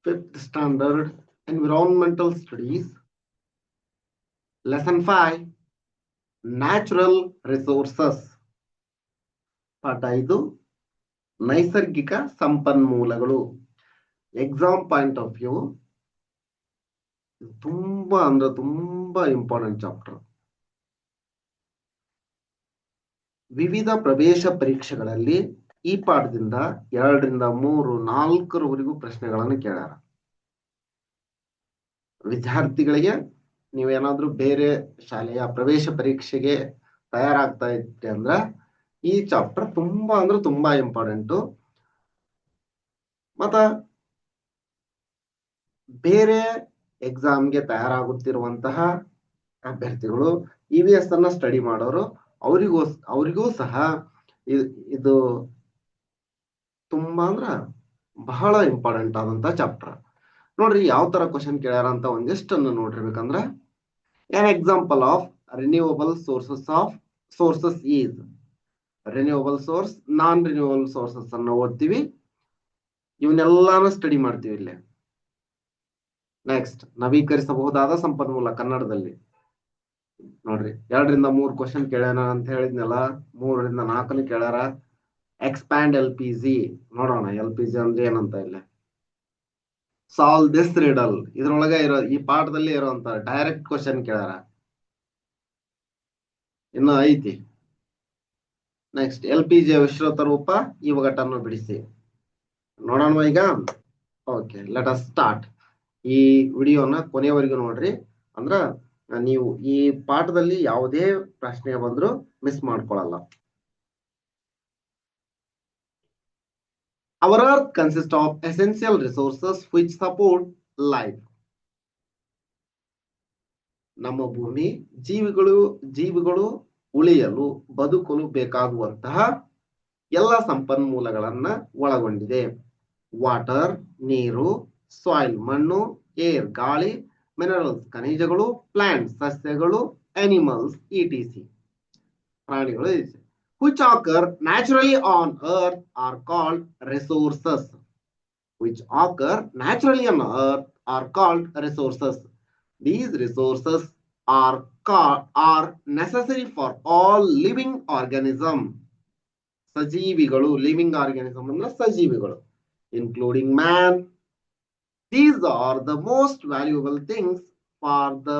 Fifth standard environmental studies, lesson 5 natural resources. ಪಾಠ 5 ನೈಸರ್ಗಿಕ ಸಂಪನ್ಮೂಲಗಳು. ಎಕ್ಸಾಮ್ ಪಾಯಿಂಟ್ ಆಫ್ ವ್ಯೂ ತುಂಬಾ ಅಂದ್ರೆ ತುಂಬಾ ಇಂಪಾರ್ಟೆಂಟ್ ಚಾಪ್ಟರ್. ವಿವಿಧ ಪ್ರವೇಶ ಪರೀಕ್ಷೆಗಳಲ್ಲಿ ಈ ಪಾಠದಿಂದ 2 ರಿಂದ 3, 4ರವರೆಗೂ ಪ್ರಶ್ನೆಗಳನ್ನು ಕೇಳ್ಯಾರ. ವಿದ್ಯಾರ್ಥಿಗಳಿಗೆ ನೀವೇನಾದ್ರೂ ಬೇರೆ ಶಾಲೆಯ ಪ್ರವೇಶ ಪರೀಕ್ಷೆಗೆ ತಯಾರಾಗ್ತಾ ಇದ್ರಿ ಅಂದ್ರ ಈ ಚಾಪ್ಟರ್ ತುಂಬಾ ಅಂದ್ರೆ ತುಂಬಾ ಇಂಪಾರ್ಟೆಂಟು. ಮತ್ತ ಬೇರೆ ಎಕ್ಸಾಮ್ಗೆ ತಯಾರಾಗುತ್ತಿರುವಂತಹ ಅಭ್ಯರ್ಥಿಗಳು EVS ಅನ್ನ ಸ್ಟಡಿ ಮಾಡೋರು ಅವರಿಗೂ ಸಹ ಇದು ತುಂಬಾ ಅಂದ್ರ ಬಹಳ ಇಂಪಾರ್ಟೆಂಟ್ ಆದಂತ ಚಾಪ್ಟರ್. ನೋಡ್ರಿ ಯಾವ ತರ ಕ್ವಶನ್ ಕೇಳ್ಯಾರ ಅಂತ ಒಂದಿಷ್ಟನ್ನು ನೋಡಿರ್ಬೇಕಂದ್ರ an example of renewable sources is renewable source, non renewable sources ಅನ್ನ ಓದ್ತೀವಿ. ಇವನ್ನೆಲ್ಲಾನು ಸ್ಟಡಿ ಮಾಡ್ತೀವಿ ಇಲ್ಲಿ. ನೆಕ್ಸ್ಟ್ ನವೀಕರಿಸಬಹುದಾದ ಸಂಪನ್ಮೂಲ ಕನ್ನಡದಲ್ಲಿ ನೋಡ್ರಿ 2 ರಿಂದ 3 ಕ್ವಶನ್ ಕೇಳ್ಯಾನ ಅಂತ ಹೇಳಿದ್ನಲ್ಲ, 3 ರಿಂದ 4 ಕೇಳ್ಯಾರ. ಎಕ್ಸ್ಪ್ಯಾಂಡ್ LPG ನೋಡೋಣ. LPG ಅಂದ್ರೆ ಏನಂತ ಇಲ್ಲ. ಸಾಲ್ವ್ ದಿಸ್ ರಿಡಲ್ ಇದ್ರೊಳಗೆ ಇರೋ ಈ ಪಾಠದಲ್ಲಿ ಇರುವಂತ ಡೈರೆಕ್ಟ್ ಕ್ವಶನ್ ಕೇಳ್ಯಾರ. ಇನ್ನು ಐತಿ. ನೆಕ್ಸ್ಟ್ LPG ವಿಶ್ರುತ ರೂಪ ಇವಘಟನ್ನು ಬಿಡಿಸಿ ನೋಡೋಣ ಈಗ. Okay, let us start. ಈ ವಿಡಿಯೋನ ಕೊನೆಯವರೆಗೂ ನೋಡ್ರಿ. ಅಂದ್ರ ನೀವು ಈ ಪಾಠದಲ್ಲಿ ಯಾವುದೇ ಪ್ರಶ್ನೆ ಬಂದ್ರು miss ಮಾಡ್ಕೊಳಲ್ಲ. Our earth consists of essential resources which support life. ನಮ್ಮ ಭೂಮಿ ಜೀವಿಗಳು ಉಳಿಯಲು ಬದುಕಲು ಬೇಕಾಗುವಂತಹ ಎಲ್ಲ ಸಂಪನ್ಮೂಲಗಳನ್ನ ಒಳಗೊಂಡಿದೆ. ವಾಟರ್ ನೀರು, ಸಾಯಿಲ್ ಮಣ್ಣು, ಏರ್ ಗಾಳಿ, ಮಿನರಲ್ಸ್ ಖನಿಜಗಳು, ಪ್ಲಾಂಟ್ಸ್ ಸಸ್ಯಗಳು, ಅನಿಮಲ್ಸ್ etc ಪ್ರಾಣಿಗಳು which occur naturally on earth are called resources. Which occur naturally on earth are called resources. These resources are necessary for all living organism. ಸಜೀವಿಗಳು, living organism ಅಂದ್ರೆ ಸಜೀವಿಗಳು, including man. These are the most valuable things for the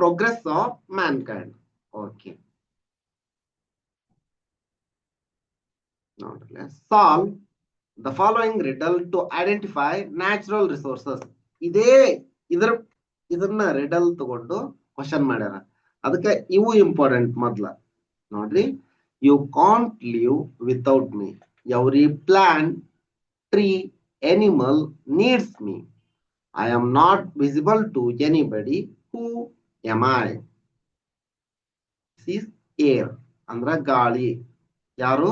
progress of mankind. Okay. Now let's solve the following riddle to identify natural resources. ಇದನ್ನ riddle ತಗೊಂಡು question ಮಾಡ್ಯಾರ. ಅದಕ್ಕೆ ಇವು important. ಮೊದ್ಲ ನೋಡ್ರಿ, you can't live without me. Every plant, tree, animal needs me. I am not visible to anybody. Who am I? This is air ಅಂದ್ರ ಗಾಳಿ. ಯಾರು?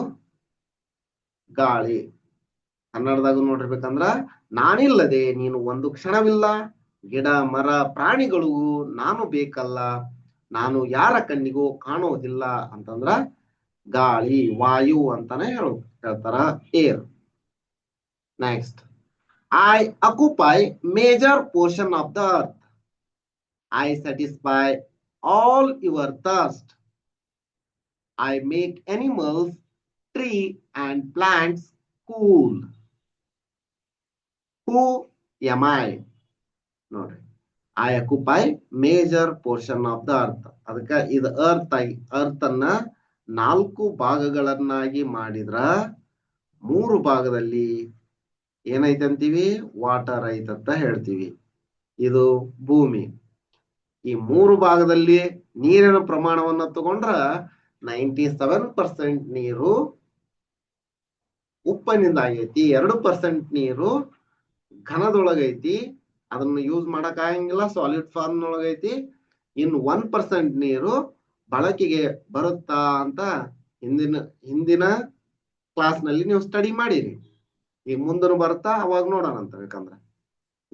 ಗಾಳಿ. ಕನ್ನಡದಾಗ ನೋಡಿರ್ಬೇಕಂದ್ರ ನಾನಿಲ್ಲದೆ ನೀನು ಒಂದು ಕ್ಷಣವಿಲ್ಲ. ಗಿಡ ಮರ ಪ್ರಾಣಿಗಳಿಗೂ ನಾನು ಬೇಕಲ್ಲ. ನಾನು ಯಾರ ಕಣ್ಣಿಗೂ ಕಾಣೋದಿಲ್ಲ ಅಂತಂದ್ರ ಗಾಳಿ, ವಾಯು ಅಂತಾನೆ ಹೇಳ್ತಾರ, air. Next, I occupy major portion of the earth. I satisfy all your thirst. I make animals, tree and plants cool. Who am I? ನೋಡ್ರಿ, I occupy major portion of the earth. ಅದಕ್ಕೆ ಇದು earth ಅನ್ನ 4 ಭಾಗಗಳನ್ನಾಗಿ ಮಾಡಿದ್ರ 3 ಭಾಗದಲ್ಲಿ ಏನೈತೆ ಅಂತೀವಿ? Water ಐತಂತ ಹೇಳ್ತೀವಿ. ಇದು ಭೂಮಿ. ಈ 3 ಭಾಗದಲ್ಲಿ ನೀರಿನ ಪ್ರಮಾಣವನ್ನ ತಗೊಂಡ್ರ 97% ನೀರು ಉಪ್ಪನಿಂದ ಆಗೈತಿ, 2% ನೀರು ಘನದೊಳಗೈತಿ, ಅದನ್ನ ಯೂಸ್ ಮಾಡಕ್ ಆಗಂಗಿಲ್ಲ, ಸಾಲಿಡ್ ಫಾರ್ಮ್ ಒಳಗೈತಿ. ಇನ್ನು 1% ನೀರು ಬಳಕೆಗೆ ಬರುತ್ತಾ ಅಂತ ಹಿಂದಿನ ಕ್ಲಾಸ್ ನಲ್ಲಿ ನೀವು ಸ್ಟಡಿ ಮಾಡಿರಿ. ಈಗ ಮುಂದನು ಬರುತ್ತಾ, ಅವಾಗ ನೋಡೋಣ ಅಂತ. ಬೇಕಂದ್ರ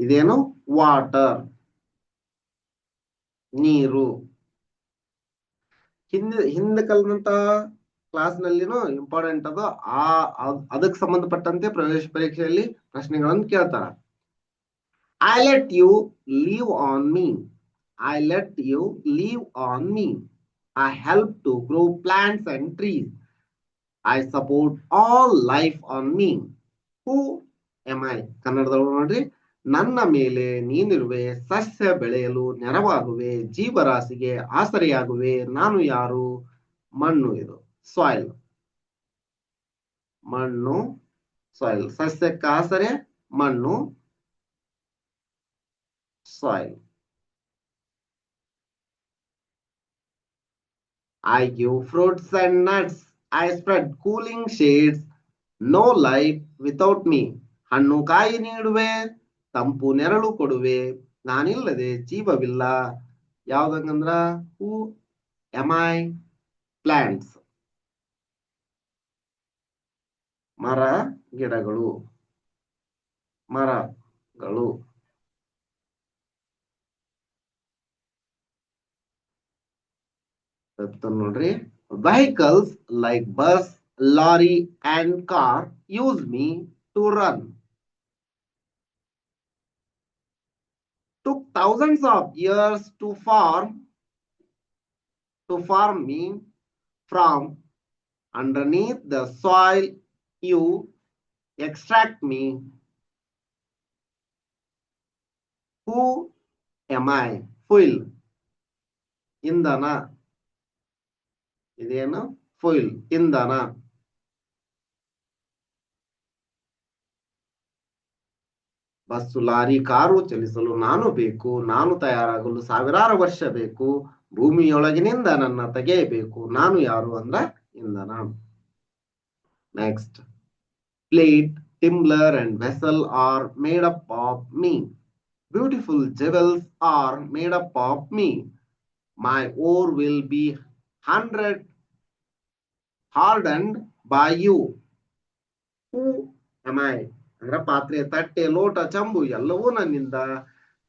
ಇದೇನು? ವಾಟರ್, ನೀರು. ಹಿಂದೆ ಕಲ್ದಂತ ಕ್ಲಾಸ್ ನಲ್ಲಿನೂ ಇಂಪಾರ್ಟೆಂಟ್ ಅದು ಅದಕ್ಕೆ ಸಂಬಂಧಪಟ್ಟಂತೆ ಪ್ರವೇಶ ಪರೀಕ್ಷೆಯಲ್ಲಿ ಪ್ರಶ್ನೆಗಳನ್ನು ಕೇಳ್ತಾರ. I let you live on me. I let you live on me. I help to grow plants and trees. I support all life on me. Who am I? ಕನ್ನಡದೊಳಗೆ ನೋಡ್ರಿ, ನನ್ನ ಮೇಲೆ ನೀನಿರುವೆ, ಸಸ್ಯ ಬೆಳೆಯಲು ನೆರವಾಗುವೆ, ಜೀವರಾಶಿಗೆ ಆಸರೆಯಾಗುವೆ, ನಾನು ಯಾರು? ಮಣ್ಣು. ಇದು ಸಾಯಿಲ್. ಮಣ್ಣು, ಸಾಯಿಲ್. ಸಸ್ಯಕ್ಕೆ ಆಸರೆ ಮಣ್ಣು, soil. I give fruits and nuts. I spread cooling shades. No life without me. ಹಣ್ಣು ಕಾಯಿ ನೀಡುವೆ, ತಂಪು ನೆರಳು ಕೊಡುವೆ, ನಾನಿಲ್ಲದೆ ಜೀವವಿಲ್ಲ. ಯಾವ್ದಂಗಂದ್ರ ಹೂ ಎಮ್ ಐ? ಪ್ಲಾಂಟ್ಸ್. ಮರ ಗಿಡಗಳು, ಮರಗಳು. ನೋಡ್ರಿ, vehicles like bus, lorry and car use me to run. Took thousands of years to form me from underneath the soil. You extract me. Who am I? Fuel. ಇಂಧನ. ಇದೇನು? ಫುಯಿಲ್, ಇಂಧನ. Bus, lorry, car ಚಲಿಸಲು ನಾನು ಬೇಕು. ನಾನು ತಯಾರಾಗಲು ಸಾವಿರಾರು ವರ್ಷ ಬೇಕು. ಭೂಮಿಯೊಳಗಿನಿಂದ ನನ್ನ ತೆಗೆಯಬೇಕು. ನಾನು ಯಾರು ಅಂದ್ರ ಇಂಧನ. Next, plate, tumbler and vessel are made up of me. Beautiful jewels are made up of me. My ore will be 100 hardened by you. Who am I? ಅಂದ್ರ ಪಾತ್ರೆ, ತಟ್ಟೆ, ಲೋಟ, ಚಂಬು ಎಲ್ಲವೂ ನನ್ನಿಂದ.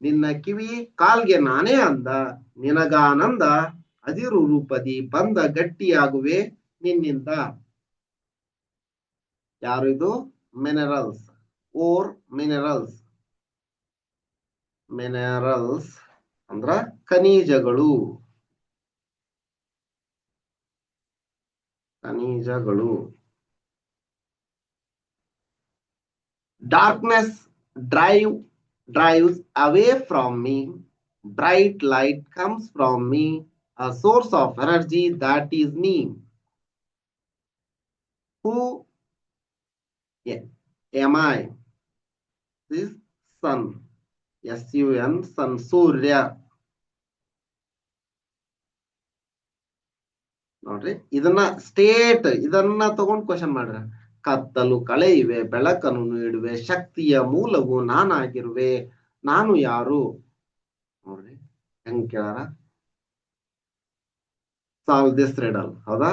ನಿನ್ನ ಕಿವಿ ಕಾಲ್ಗೆ ನಾನೇ ಅಂದ. ನಿನಗಾನಂದ ಅದಿರು ರೂಪದಿ ಬಂದ ಗಟ್ಟಿಯಾಗುವೆ ನಿನ್ನಿಂದ. ಯಾರು ಇದು? ಮಿನರಲ್ಸ್. Or minerals. ಮಿನರಲ್ಸ್ ಅಂದ್ರ ಖನಿಜಗಳು. ಖನಿಜಗಳು. Darkness drives away from me. Bright light comes from me. A source of energy that is me. Who am I? This sun. SUN, sun, ಸೂರ್ಯ. ನೋಡ್ರಿ, ಇದನ್ನ ಸ್ಟೇಟ್, ಇದನ್ನ ತಗೊಂಡ್ ಕ್ವಶನ್ ಮಾಡ್ರ. ಕತ್ತಲು ಕಳೆಯುವೆ, ಬೆಳಕನ್ನು ನೀಡುವೆ, ಶಕ್ತಿಯ ಮೂಲವು ನಾನಾಗಿರುವೆ, ನಾನು ಯಾರು? ನೋಡ್ರಿ ಹೆಂಗ್ ಕೇಳಾರ. Solve this riddle. ಹೌದಾ?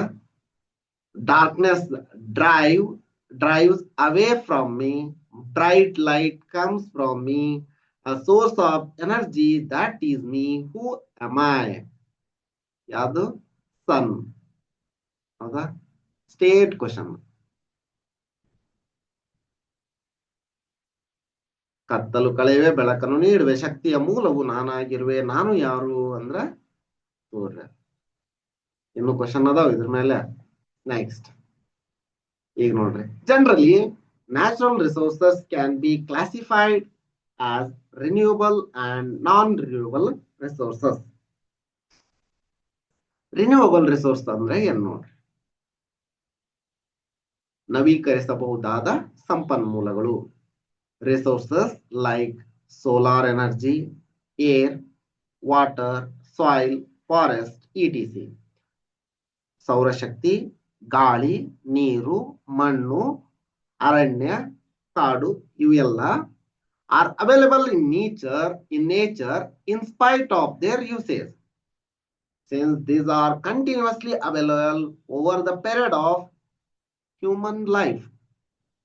Darkness drives away from me. Bright light comes from me. A source of energy that is me. Who am I? ಯಾವುದು? ಸನ್. ಹೌದಾ? State question. ಕತ್ತಲು ಕಳೆಯುವೆ, ಬೆಳಕನ್ನು ನೀಡುವೆ, ಶಕ್ತಿಯ ಮೂಲವು ನಾನಾಗಿರುವೆ, ನಾನು ಯಾರು ಅಂದ್ರ ಸೂರ್ಯ. ಇನ್ನು ಕ್ವಶನ್ ಅದಾವ ಇದ್ರ ಮೇಲೆ. ನೆಕ್ಸ್ಟ್, ಈಗ ನೋಡ್ರಿ, generally natural resources can be classified as renewable and non renewable resources. Renewable resource ಅಂದ್ರೆ ಏನ್ ನೋಡ್ರಿ? ನವೀಕರಿಸಬಹುದಾದ ಸಂಪನ್ಮೂಲಗಳು. Resources like solar energy, air, water, soil, forest, etc. ಸೌರಶಕ್ತಿ, ಗಾಳಿ, ನೀರು, ಮಣ್ಣು, ಅರಣ್ಯ, ಕಾಡು ಇವೆಲ್ಲ are available in nature in spite of their usage. Since these are continuously available over the period of human life.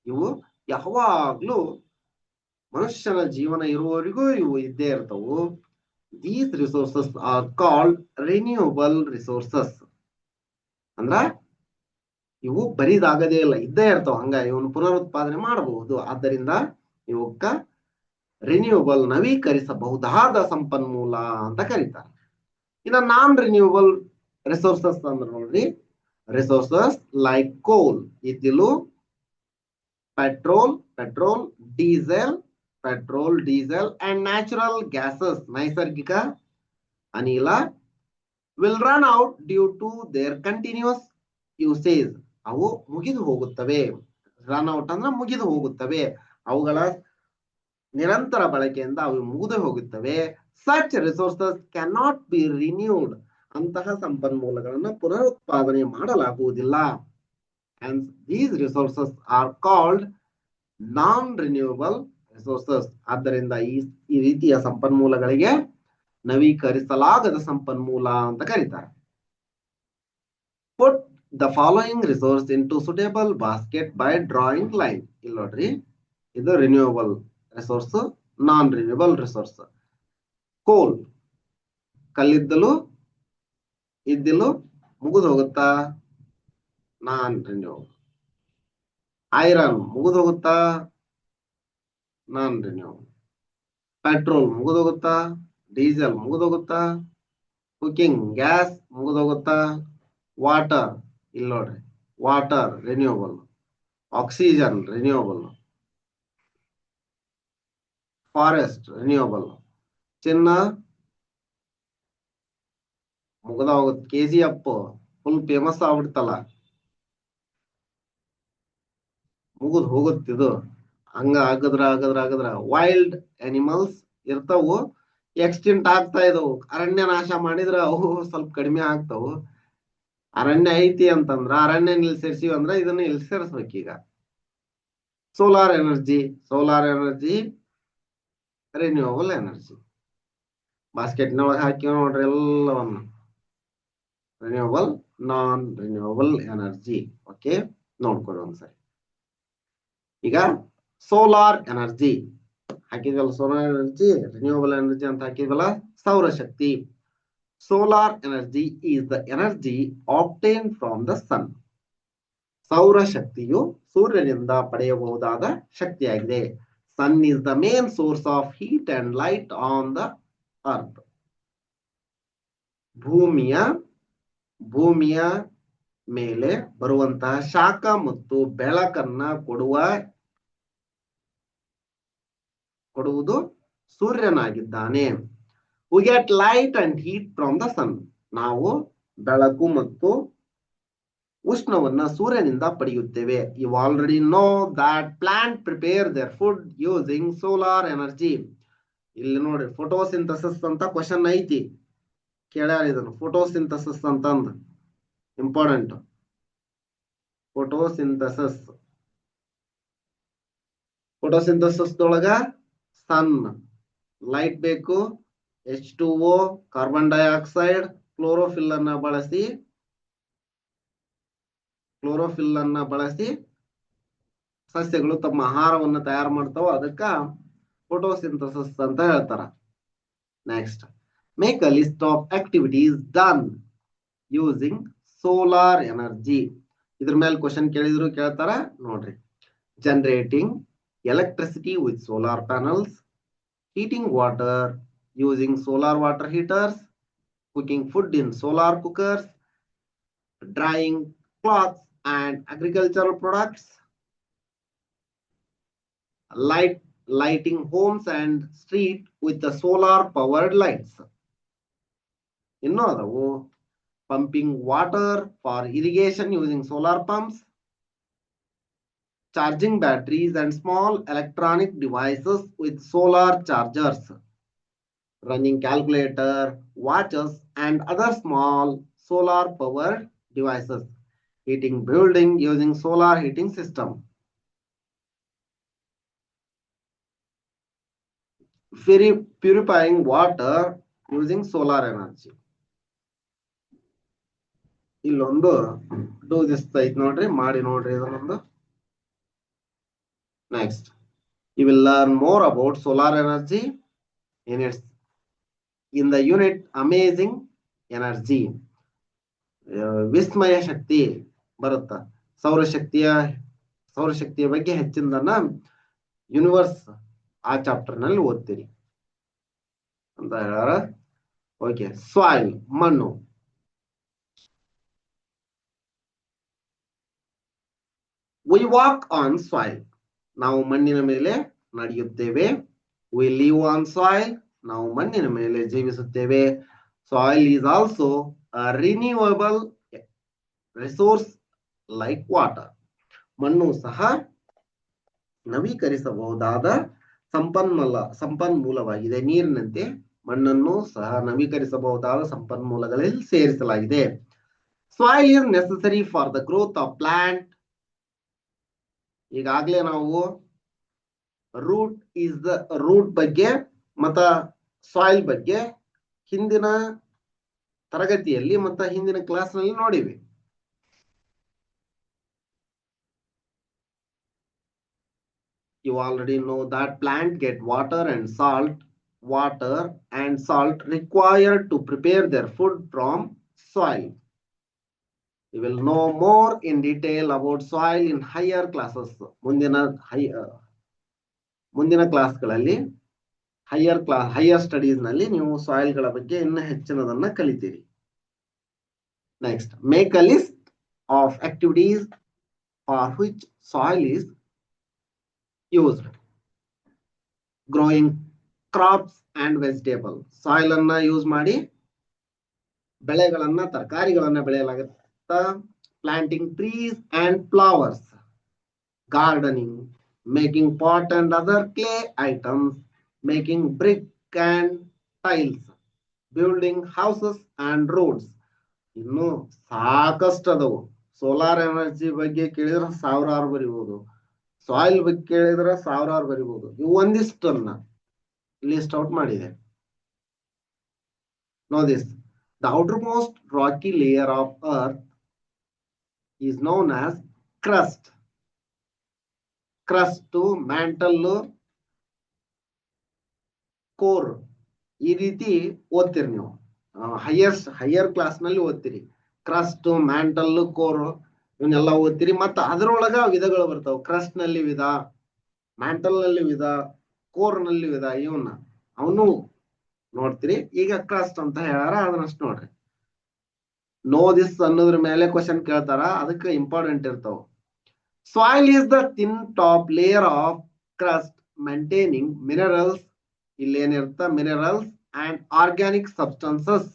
ಇವು ಯಾವಾಗ್ಲೂ ಮನುಷ್ಯನ ಜೀವನ ಇರುವವರೆಗೂ ಇವು ಇದ್ದೇ ಇರ್ತವು. These resources are called renewable resources. ಅಂದ್ರ ಇವು ಬರಿದಾಗದೇ ಇಲ್ಲ, ಇದ್ದೇ ಇರ್ತಾವ ಹಂಗ, ಇವನು ಪುನರುತ್ಪಾದನೆ ಮಾಡಬಹುದು. ಆದ್ದರಿಂದ ಇವಕ್ಕ ರಿನ್ಯೂವಬಲ್, ನವೀಕರಿಸಬಹುದಾದ ಸಂಪನ್ಮೂಲ ಅಂತ ಕರೀತಾರೆ. ಇನ್ನ ನಾನ್ ರಿನ್ಯೂವಬಲ್ ರಿಸೋರ್ಸಸ್ ಅಂದ್ರೆ ನೋಡ್ರಿ, ರಿಸೋರ್ಸಸ್ ಲೈಕ್ ಕೋಲ್, ಇದ್ದಿಲು, petrol, diesel and natural gases, ನೈಸರ್ಗಿಕ ಅನಿಲ, will run out due to their continuous usage, ಅವು ಮುಗಿದು ಹೋಗುತ್ತವೆ. ರನ್ ಔಟ್ ಅಂದ್ರೆ ಮುಗಿದು ಹೋಗುತ್ತವೆ, ಅವುಗಳ ನಿರಂತರ ಬಳಕೆಯಿಂದ ಅವು ಮುಗಿದು ಹೋಗುತ್ತವೆ. Such resources can not be renewed, ಅಂತಹ ಸಂಪನ್ಮೂಲಗಳನ್ನು ಪುನರುತ್ಪಾದನೆ ಮಾಡಲಾಗುವುದಿಲ್ಲ. And these resources are called non renewable resources. ಆದ್ದರಿಂದ ಈ ರೀತಿಯ ಸಂಪನ್ಮೂಲಗಳಿಗೆ ನವೀಕರಿಸಲಾಗದ ಸಂಪನ್ಮೂಲ ಅಂತ ಕರೀತಾರೆ. Put the following resource into suitable basket by drawing line. ಇಲ್ಲಿ ನೋಡ್ರಿ, ಇದು ರಿನ್ಯೂವಬಲ್ ರಿಸೋರ್ಸ್, ನಾನ್ ರಿನ್ಯೂವಬಲ್ ರಿಸೋರ್ಸ್. ಕೋಲ್, ಕಲ್ಲಿದ್ದಲು, ಇದ್ದಿಲು ಮುಗಿದು ಹೋಗುತ್ತಾ, ನಾನ್ ರಿನ್ಯೂವಬಲ್. ಐರನ್ ಮುಗಿದು ಹೋಗುತ್ತಾ, ನಾನ್ ರಿನ್ಯೂವಬಲ್. ಪೆಟ್ರೋಲ್ ಮುಗಿದು ಹೋಗುತ್ತಾ, ಡೀಸೆಲ್ ಮುಗಿದು ಹೋಗುತ್ತಾ, ಕುಕಿಂಗ್ ಗ್ಯಾಸ್ ಮುಗಿದು ಹೋಗುತ್ತಾ, ವಾಟರ್, ಇಲ್ಲಿ ನೋಡ್ರಿ, water renewable, oxygen renewable, forest renewable, ಚಿನ್ನ ಮುಗಿದ ಹೋಗುತ್ತೆ. KGF ಫುಲ್ ಫೇಮಸ್ ಆಗ್ಬಿಡ್ತಲ್ಲ, ಮುಗಿದು ಹೋಗುತ್ತಿದು. ಹಂಗ ಆಗದ್ರ ವೈಲ್ಡ್ ಅನಿಮಲ್ಸ್ ಇರ್ತಾವು, ಎಕ್ಸ್ಟಿಂಟ್ ಆಗ್ತಾ ಇದಾವು. ಅರಣ್ಯ ನಾಶ ಮಾಡಿದ್ರ ಅವು ಸ್ವಲ್ಪ ಕಡಿಮೆ ಆಗ್ತಾವು. ಅರಣ್ಯ ಐತಿ ಅಂತಂದ್ರ, ಅರಣ್ಯ ನಿಲ್ಸಿರ್ಸಿವಿ ಅಂದ್ರ ಇದನ್ನ ಇಲ್ಲಿ ಸೇರಿಸ್ಬೇಕೀಗ. Solar energy renewable energy. ಬಾಸ್ಕೆಟ್ನೊಳಗೆ ಹಾಕಿ ನೋಡ್ರಿ ಎಲ್ಲವನ್ನು, renewable, non renewable energy. Okay, ನೋಡ್ಕೊಳ್ಳಿ ಒಂದ್ಸರಿ. ಈಗ ಸೋಲಾರ್ ಎನರ್ಜಿ ಹಾಕಿದ್ವಲ್ಲ, ಸೋಲಾರ್ ಎನರ್ಜಿ, ರಿನ್ಯೂವಬಲ್ ಎನರ್ಜಿ ಅಂತ ಹಾಕಿದ್ವಲ್ಲ, ಸೌರಶಕ್ತಿ. Solar energy is the energy obtain from the sun. ಸೌರಶಕ್ತಿಯು ಸೂರ್ಯನಿಂದ ಪಡೆಯಬಹುದಾದ ಶಕ್ತಿಯಾಗಿದೆ. Sun is the main source of heat and light on the earth. ಭೂಮಿಯ ಮೇಲೆ ಬರುವಂತಹ ಶಾಖ ಮತ್ತು ಬೆಳಕನ್ನ ಕೊಡುವುದು ಸೂರ್ಯನಾಗಿದ್ದಾನೆ. We get light and heat from the sun. ನಾವು ಬೆಳಕು ಮತ್ತು ಉಷ್ಣವನ್ನ ಸೂರ್ಯನಿಂದ ಪಡೆಯುತ್ತೇವೆ. You already know that plant prepare their food using solar energy. ಇಲ್ಲಿ ನೋಡಿ, ಫೋಟೋಸಿಂಥಸಿಸ್ ಅಂತ ಕ್ವಶನ್ ಐತಿ, ಕೇಳ್ಯಾರ ಇದನ್ನು. ಫೋಟೋಸಿಂಥಸಿಸ್ ಅಂತಂದು ಇಂಪಾರ್ಟೆಂಟ್. ಫೋಟೋಸಿಂಥಸಿಸ್ ದೊಳಗ ಸನ್, ಲೈಟ್ ಬೇಕು, H2O, ಕಾರ್ಬನ್ ಡೈಆಕ್ಸೈಡ್, ಕ್ಲೋರೋಫಿಲ್ ಅನ್ನ ಬಳಸಿ ಸಸ್ಯಗಳು ತಮ್ಮ ಆಹಾರವನ್ನು ತಯಾರು ಮಾಡ್ತಾವ. ಅದಕ್ಕ ಫೋಟೋಸಿಂಥಸಿಸ್ ಅಂತ ಹೇಳ್ತಾರ. Next, make a list of activities done using solar energy. ಇದ್ರ ಮೇಲೆ ಕ್ವಶನ್ ಕೇಳ್ತಾರ ನೋಡ್ರಿ. Generating electricity with solar panels, heating water using solar water heaters, cooking food in solar cookers, drying cloths and agricultural products, lighting homes and street with the solar powered lights. ಇನ್ನು ಅದವು pumping water for irrigation using solar pumps, charging batteries and small electronic devices with solar chargers, running calculator, watches and other small solar powered devices, heating building using solar heating system, purifying water using solar energy. ಇಲ್ಲೊಂದು do this ಐತ್ ನೋಡ್ರಿ, ಮಾಡಿ ನೋಡ್ರಿ ಇದನ್ನೊಂದು. Next, you will learn more about solar energy in the unit amazing energy. ವಿಸ್ಮಯ ಶಕ್ತಿ ಬರುತ್ತಾ. ಸೌರಶಕ್ತಿಯ ಬಗ್ಗೆ ಹೆಚ್ಚಿನದನ್ನ universe ಆ chapter ನಲ್ಲಿ ಓದ್ತೀರಿ ಅಂತ ಹೇಳಾರ. ಓಕೆ, ಸಾಯಿಲ್ ಮಣ್ಣು. ವಿ ವಾಕ್ ಆನ್ ಸಾಯಿಲ್, ನಾವು ಮಣ್ಣಿನ ಮೇಲೆ ನಡೆಯುತ್ತೇವೆ. ವಿ ಲಿವ್ ಆನ್ ಸಾಯಿಲ್, ನಾವು ಮಣ್ಣಿನ ಮೇಲೆ ಜೀವಿಸುತ್ತೇವೆ. Soil is also a renewable resource like water, ಮಣ್ಣು ಸಹ ನವೀಕರಿಸಬಹುದಾದ ಸಂಪನ್ಮೂಲವಾಗಿದೆ. ನೀರಿನಂತೆ ಮಣ್ಣನ್ನು ಸಹ ನವೀಕರಿಸಬಹುದಾದ ಸಂಪನ್ಮೂಲಗಳಲ್ಲಿ ಸೇರಿಸಲಾಗಿದೆ. Soil is necessary for the growth of plant. ಈಗಾಗಲೇ ನಾವು ರೂಟ್ ಬಗ್ಗೆ ಮತ್ತ ಸಾಯಿಲ್ ಬಗ್ಗೆ ಹಿಂದಿನ ತರಗತಿಯಲ್ಲಿ ಮತ್ತು ಹಿಂದಿನ ಕ್ಲಾಸ್ ನಲ್ಲಿ ನೋಡಿವಿ. You already know that plant get water and salt required to prepare their food from soil. You will know more in detail about soil in higher classes. ಮುಂದಿನ ಕ್ಲಾಸ್ಗಳಲ್ಲಿ ಹೈಯರ್ ಸ್ಟಡೀಸ್ ನಲ್ಲಿ ನೀವು ಸಾಯಿಲ್ ಗಳ ಬಗ್ಗೆ ಇನ್ನೂ ಹೆಚ್ಚಿನದನ್ನ ಕಲಿತೀರಿ. Next, make a list of activities for which soil is used. Growing crops and vegetable, soil ಅನ್ನ use ಮಾಡಿ ಬೆಳೆಗಳನ್ನ ತರಕಾರಿಗಳನ್ನ ಬೆಳೆಯಲಾಗುತ್ತಾ. Planting trees and flowers, gardening, making pot and other clay items, making brick and tiles, building houses and roads. ಇನ್ನು ಸಾಕಷ್ಟು ಅದವು. Solar energy ಬಗ್ಗೆ ಕೇಳಿದ್ರೆ ಸಾವಿರಾರು ಬರಿಬಹುದು, ಸಾಯಿಲ್ ಬಗ್ಗೆ ಕೇಳಿದ್ರೆ ಸಾವಿರಾರು ಬರಿಬಹುದು. ಇವು ಒಂದಿಷ್ಟನ್ನ ಲಿಸ್ಟ್ ಔಟ್ ಮಾಡಿದೆ. Know this, the outermost rocky layer of earth is known as crust. Crust, mantle, core, ಈ ರೀತಿ ಓದ್ತೀರಿ ನೀವು. ಹೈಯರ್ ಕ್ಲಾಸ್ ನಲ್ಲಿ ಓದ್ತೀರಿ. ಕ್ರಸ್ಟ್, ಮ್ಯಾಂಟಲ್, ಕೋರ್ ಇವನ್ನೆಲ್ಲ ಓದ್ತೀರಿ. ಮತ್ತು ಅದರೊಳಗ ವಿಧಗಳು ಬರ್ತಾವ. ಕ್ರಸ್ಟ್ ನಲ್ಲಿ ವಿಧ, ಮ್ಯಾಂಟಲ್ ನಲ್ಲಿ ವಿಧ, ಕೋರ್ ನಲ್ಲಿ ವಿಧ. ಅವನು ನೋಡ್ತೀರಿ. ಈಗ ಕ್ರಸ್ಟ್ ಅಂತ ಹೇಳಾರ, ಅದನ್ನಷ್ಟು ನೋಡ್ರಿ. ನೋ ದಿಸ್ ಅನ್ನೋದ್ರ ಮೇಲೆ ಕ್ವಶನ್ ಕೇಳ್ತಾರ, ಅದಕ್ಕೆ ಇಂಪಾರ್ಟೆಂಟ್ ಇರ್ತಾವ. Soil is the thin top layer of crust maintaining minerals. ಇಲ್ಲೇನಿರ್ತ minerals and organic substances.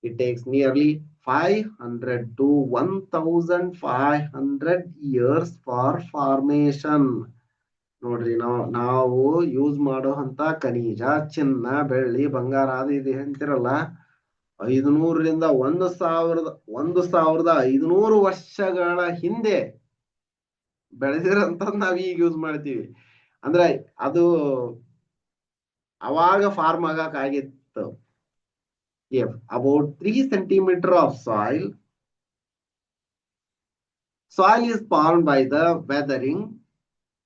It takes nearly 500 to 1500 years for formation. ನೋಡ್ರಿ, ನಾವು ಯೂಸ್ ಮಾಡುವಂತ ಖನಿಜ, ಚಿನ್ನ, ಬೆಳ್ಳಿ, ಬಂಗಾರ ಅದು ಇದು ಅಂತಿರಲ್ಲ, 500ರಿಂದ 1500 ವರ್ಷಗಳ ಹಿಂದೆ ಬೆಳೆದಿರಂತ ನಾವ್ ಈಗ ಯೂಸ್ ಮಾಡ್ತೀವಿ. ಅಂದ್ರೆ ಅದು ಅವಾಗ ಫಾರ್ಮ್ ಆಗಕ್ ಆಗಿತ್ತು. About 3 centimeter of soil is formed by the weathering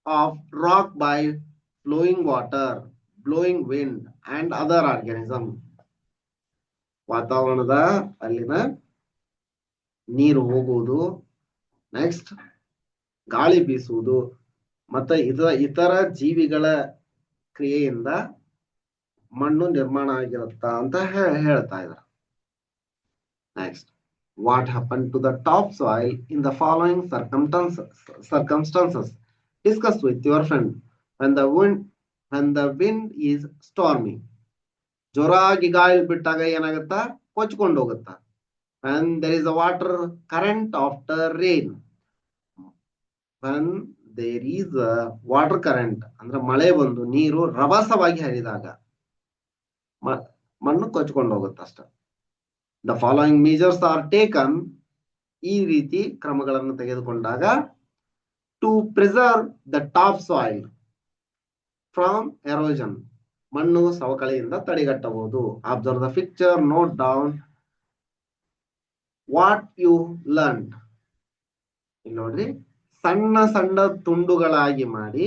of rock by flowing water, blowing wind and other organisms. ವಾತಾವರಣದ ಅಲ್ಲಿನ ನೀರು ಹೋಗುವುದು, ನೆಕ್ಸ್ಟ್ ಗಾಳಿ ಬೀಸುವುದು, ಮತ್ತೆ ಇತರ ಜೀವಿಗಳ ಕ್ರಿಯೆಯಿಂದ ಮಣ್ಣು ನಿರ್ಮಾಣ ಆಗಿರುತ್ತಾ ಅಂತ ಹೇಳ್ತಾ ಇದ್ದಾರೆ. Next, what happen to the top soil in the following circumstances. Discuss with your friend. When the wind is stormy, ಜೋರಾಗಿ ಗಾಳಿ ಬಿಟ್ಟಾಗ ಏನಾಗುತ್ತಾ? ಕೊಚ್ಕೊಂಡು ಹೋಗುತ್ತಾ. When there is a water current after rain, when there is a water current ಅಂದ್ರೆ ಮಳೆ ಬಂದು ನೀರು ರಭಸವಾಗಿ ಹರಿದಾಗ ಮಣ್ಣು ಕೊಚ್ಕೊಂಡು ಹೋಗುತ್ತೆ ಅಷ್ಟ. The following measures are taken, ಈ ರೀತಿ ಕ್ರಮಗಳನ್ನು ತೆಗೆದುಕೊಂಡಾಗ to preserve the top soil from erosion, ಮಣ್ಣು ಸವಕಳಿಯಿಂದ ತಡೆಗಟ್ಟಬಹುದು. Observe the picture, note down what you learn. ಇಲ್ಲಿ ನೋಡ್ರಿ, ಸಣ್ಣ ಸಣ್ಣ ತುಂಡುಗಳಾಗಿ ಮಾಡಿ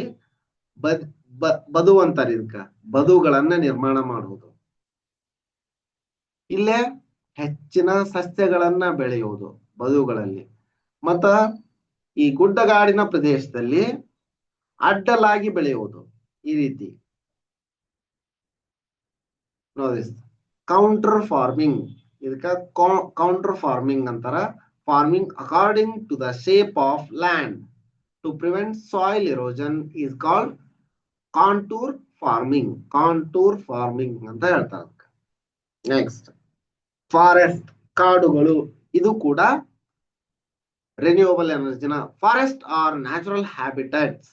ಬದು ಅಂತಾರೆ ಇದಕ್ಕ, ಬದುಗಳನ್ನ ನಿರ್ಮಾಣ ಮಾಡುವುದು. ಇಲ್ಲೇ ಹೆಚ್ಚಿನ ಸಸ್ಯಗಳನ್ನ ಬೆಳೆಯುವುದು ಬದುಗಳಲ್ಲಿ. ಮತ್ತ ಈ ಗುಡ್ಡಗಾಡಿನ ಪ್ರದೇಶದಲ್ಲಿ ಅಡ್ಡಲಾಗಿ ಬೆಳೆಯುವುದು ಈ ರೀತಿ ನೋಡಿ. ಕೌಂಟರ್ ಫಾರ್ಮಿಂಗ್, ಇದಕ್ಕ ಕೌಂಟರ್ ಫಾರ್ಮಿಂಗ್ ಅಂತಾರ. Farming according to the shape of land to prevent soil erosion is called contour farming. Contour farming ಅಂತ ಹೇಳ್ತಾರೆ. ನೆಕ್ಸ್ಟ್ ಫಾರೆಸ್ಟ್, ಕಾಡುಗಳು. ಇದು ಕೂಡ ರಿನ್ಯೂವಬಲ್ ಎನರ್ಜಿನ. Forest are natural habitats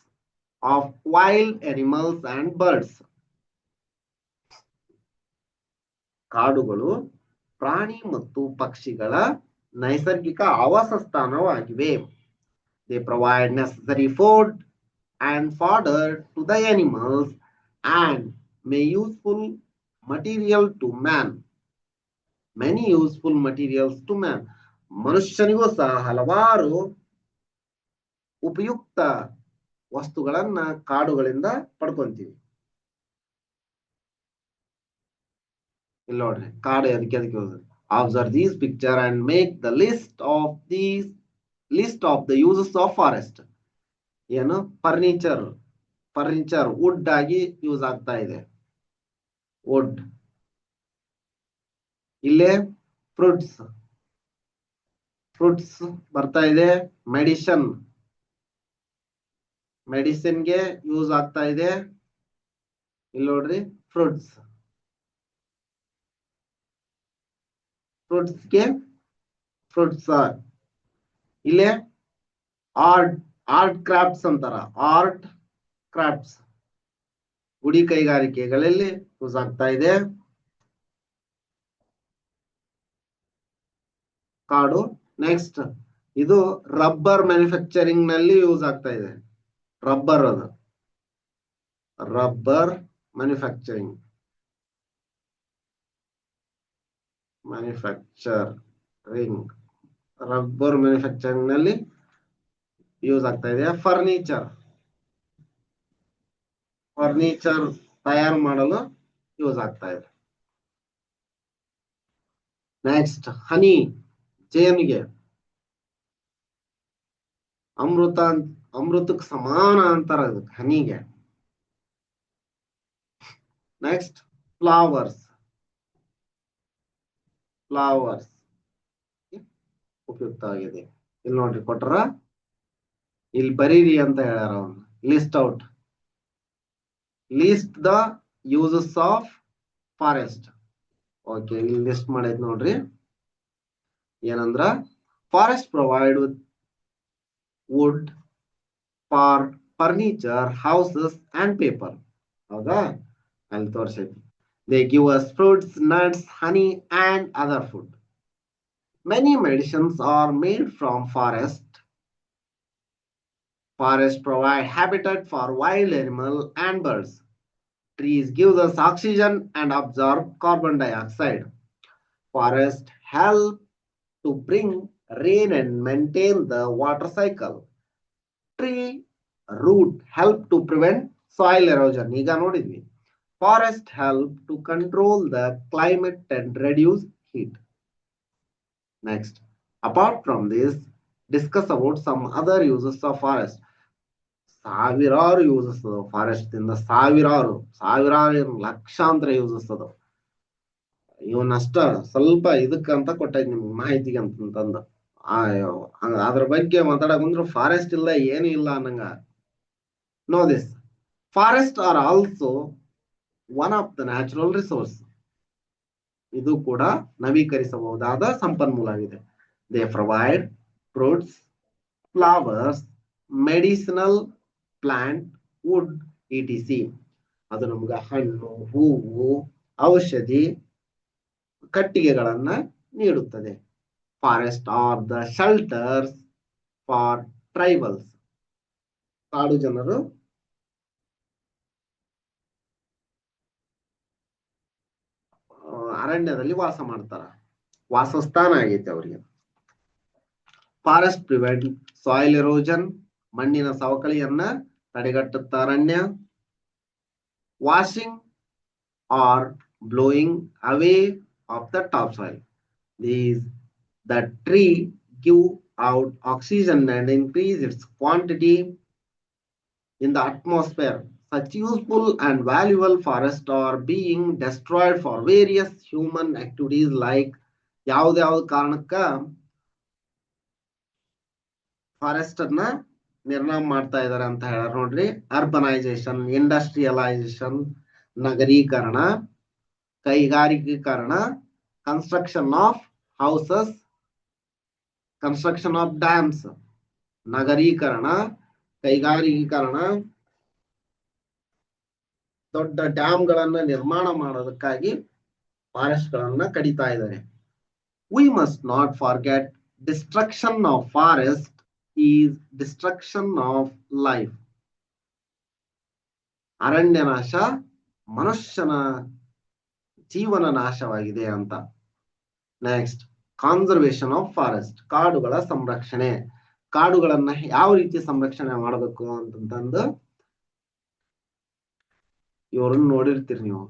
of wild animals and birds. ಕಾಡುಗಳು ಪ್ರಾಣಿ ಮತ್ತು ಪಕ್ಷಿಗಳ ನೈಸರ್ಗಿಕ ಆವಾಸ ಸ್ಥಾನವಾಗಿವೆ. They provide necessary food and fodder to the animals and may useful material to man. Many useful materials to man. ಮನುಷ್ಯನಿಗೂ ಸಹ ಹಲವಾರು ಉಪಯುಕ್ತ ವಸ್ತುಗಳನ್ನ ಕಾಡುಗಳಿಂದ ಪಡ್ಕೊಂತೀವಿ. ಇಲ್ಲಿ ನೋಡ್ರಿ, ಕಾಡು ಅದಕ್ಕೆ observe these picture and make the list of the uses of forest. ಏನು furniture wood ಆಗಿ ಯೂಸ್ ಆಗ್ತಾ ಇದೆ. ವುಡ್. ಇಲ್ಲೇ ಫ್ರೂಟ್ಸ್ ಬರ್ತಾ ಇದೆ. ಮೆಡಿಸಿನ್ಗೆ ಯೂಸ್ ಆಗ್ತಾ ಇದೆ. ಇಲ್ಲಿ ನೋಡ್ರಿ, ಫ್ರೂಟ್ಸ್. ಇಲ್ಲೇ ಆರ್ಟ್ ಕ್ರಾಫ್ಟ್ಸ್ ಅಂತಾರ. ಆರ್ಟ್ ಕ್ರಾಫ್ಟ್ಸ್ ಗುಡಿ ಕೈಗಾರಿಕೆಗಳಲ್ಲಿ ಯೂಸ್ ಆಗ್ತಾ ಇದೆ. ಕಾಡು. ನೆಕ್ಸ್ಟ್ ಇದು ರಬ್ಬರ್ ಮ್ಯಾನುಫ್ಯಾಕ್ಚರಿಂಗ್ ನಲ್ಲಿ ಯೂಸ್ ಆಗ್ತಾ ಇದೆ. ರಬ್ಬರ್ ಮ್ಯಾನುಫ್ಯಾಕ್ಚರಿಂಗ್ ರಬ್ಬರ್ ಮ್ಯಾನುಫ್ಯಾಕ್ಚರಿಂಗ್ ನಲ್ಲಿ ಯೂಸ್ ಆಗ್ತಾ ಇದೆ. ಫರ್ನಿಚರ್ ತಯಾರು ಮಾಡಲು ಯೂಸ್ ಆಗ್ತಾ ಇದೆ. ನೆಕ್ಸ್ಟ್ ಹನಿ, ಜೇನಿಗೆ ಅಮೃತಕ್ಕೆ ಸಮಾನ ಅಂತಾರ ಅದಕ್ಕೆ, ಹನಿಗೆ. ನೆಕ್ಸ್ಟ್ ಫ್ಲವರ್ಸ್ ಉಪಯುಕ್ತವಾಗಿದೆ. ಇಲ್ಲಿ ನೋಡ್ರಿ ಕೊಟ್ರ, ಇಲ್ಲಿ ಬರೀರಿ ಅಂತ ಹೇಳ್ಯಾರ. ಅವನು list the uses of forest. Okay, ಇಲ್ಲಿ ಲಿಸ್ಟ್ ಮಾಡೈತ್ ನೋಡ್ರಿ. ಏನಂದ್ರ forest provide wood for furniture, houses and paper. ಹೌದಾ, ಅಲ್ಲಿ ತೋರಿಸೈತಿ. They give us fruits, nuts, honey and other food. Many medicines are made from forest. Forests provide habitat for wild animals and birds. Trees give us oxygen and absorb carbon dioxide. Forests help to bring rain and maintain the water cycle. Tree root help to prevent soil erosion. ಈಗ ನೋಡಿದ್ವಿ. Forests help to control the climate and reduce heat. Next, apart from this, discuss about some other uses of forest. ಸಾವಿರಾರು uses ಅದಾವ forest ಇಂದ. ಸಾವಿರಾರು ಲಕ್ಷಾಂತರ uses ಅದಾವ. ಇವನಷ್ಟ ಸ್ವಲ್ಪ ಇದಕ್ಕಂತ ಕೊಟ್ಟೈತಿ ನಿಮ್ಗೆ, ಮಾಹಿತಿಗೆ ಅಂತಂದು. ಅದ್ರ ಬಗ್ಗೆ ಮಾತಾಡಕ್ ಬಂದ್ರು ಫಾರೆಸ್ಟ್ ಇಲ್ಲ ಏನು ಇಲ್ಲ ಅನ್ನಂಗ. Know this, forest are also one of the natural resource. ಇದು ಕೂಡ ನವೀಕರಿಸಬಹುದಾದ ಸಂಪನ್ಮೂಲ ಆಗಿದೆ. They provide fruits, flowers, medicinal plant, wood ETC. ಅದು ನಮ್ಗ ಹಣ್ಣು, ಹೂವು, ಔಷಧಿ, ಕಟ್ಟಿಗೆಗಳನ್ನ ನೀಡುತ್ತದೆ. Forest are the shelters for tribals. ಕಾಡು ಜನರು ಅರಣ್ಯದಲ್ಲಿ ವಾಸ ಮಾಡ್ತಾರ. ವಾಸಸ್ಥಾನ ಆಗೈತೆ ಅವರಿಗೆ. Forest prevent soil erosion. ಮಣ್ಣಿನ ಸವಕಳಿಯನ್ನ ತಡೆಗಟ್ಟುತ್ತ ಅರಣ್ಯ. Washing or blowing away of the top soil. The tree give out oxygen and increase its quantity in the atmosphere. Such useful and valuable forests are being destroyed for various human activities like ಯಾವ್ದು ಕಾರಣಕ್ಕ forest ಅನ್ನ ನಿರ್ನಾಮ ಮಾಡ್ತಾ ಇದಾರೆ ಅಂತ ಹೇಳ್ಯಾರ ನೋಡ್ರಿ. Urbanisation, industrialisation, ನಗರೀಕರಣ, ಕೈಗಾರಿಕೀಕರಣ, construction of houses, construction of dams, ನಗರೀಕರಣ, ಕೈಗಾರಿಕೀಕರಣ, ದೊಡ್ಡ ಡ್ಯಾಮ್ಗಳನ್ನ ನಿರ್ಮಾಣ ಮಾಡೋದಕ್ಕಾಗಿ ಫಾರೆಸ್ಟ್ ಗಳನ್ನ ಕಡಿತಾ ಇದ್ದಾರೆ. We must not forget destruction of forest is destruction of life. ಅರಣ್ಯ ನಾಶ ಮನುಷ್ಯನ ಜೀವನ ನಾಶವಾಗಿದೆ ಅಂತ. ನೆಕ್ಸ್ಟ್, ಕಾನ್ಸರ್ವೇಷನ್ ಆಫ್ ಫಾರೆಸ್ಟ್, ಕಾಡುಗಳ ಸಂರಕ್ಷಣೆ. ಕಾಡುಗಳನ್ನ ಯಾವ ರೀತಿ ಸಂರಕ್ಷಣೆ ಮಾಡಬೇಕು ಅಂತಂದು ಇವ್ರನ್ನ ನೋಡಿರ್ತೀರಿ ನೀವು.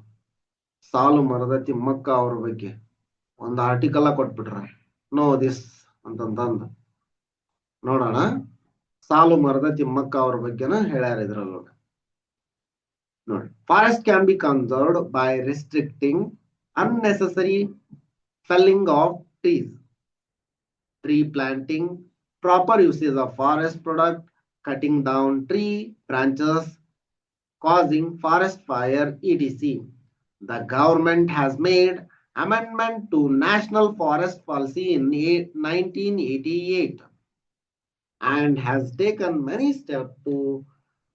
ಸಾಲು ಮರದ ತಿಮ್ಮಕ್ಕ ಅವ್ರ ಬಗ್ಗೆ ಒಂದು ಆರ್ಟಿಕಲ್ ಕೊಟ್ಬಿಟ್ರ, ನೋ ದಿಸ್ ಅಂತಂದ ನೋಡೋಣ. ಸಾಲು ಮರದ ತಿಮ್ಮಕ್ಕ ಅವ್ರ ಬಗ್ಗೆನ ಹೇಳ್ಯಾರ ಇದ್ರಲ್ಲ ನೋಡಿ. Forest can be conserved by restricting unnecessary felling of trees, tree planting, proper usage of forest product, cutting down tree branches, causing forest fire, etc. The government has made amendment to National Forest Policy in 1988 and has taken many steps to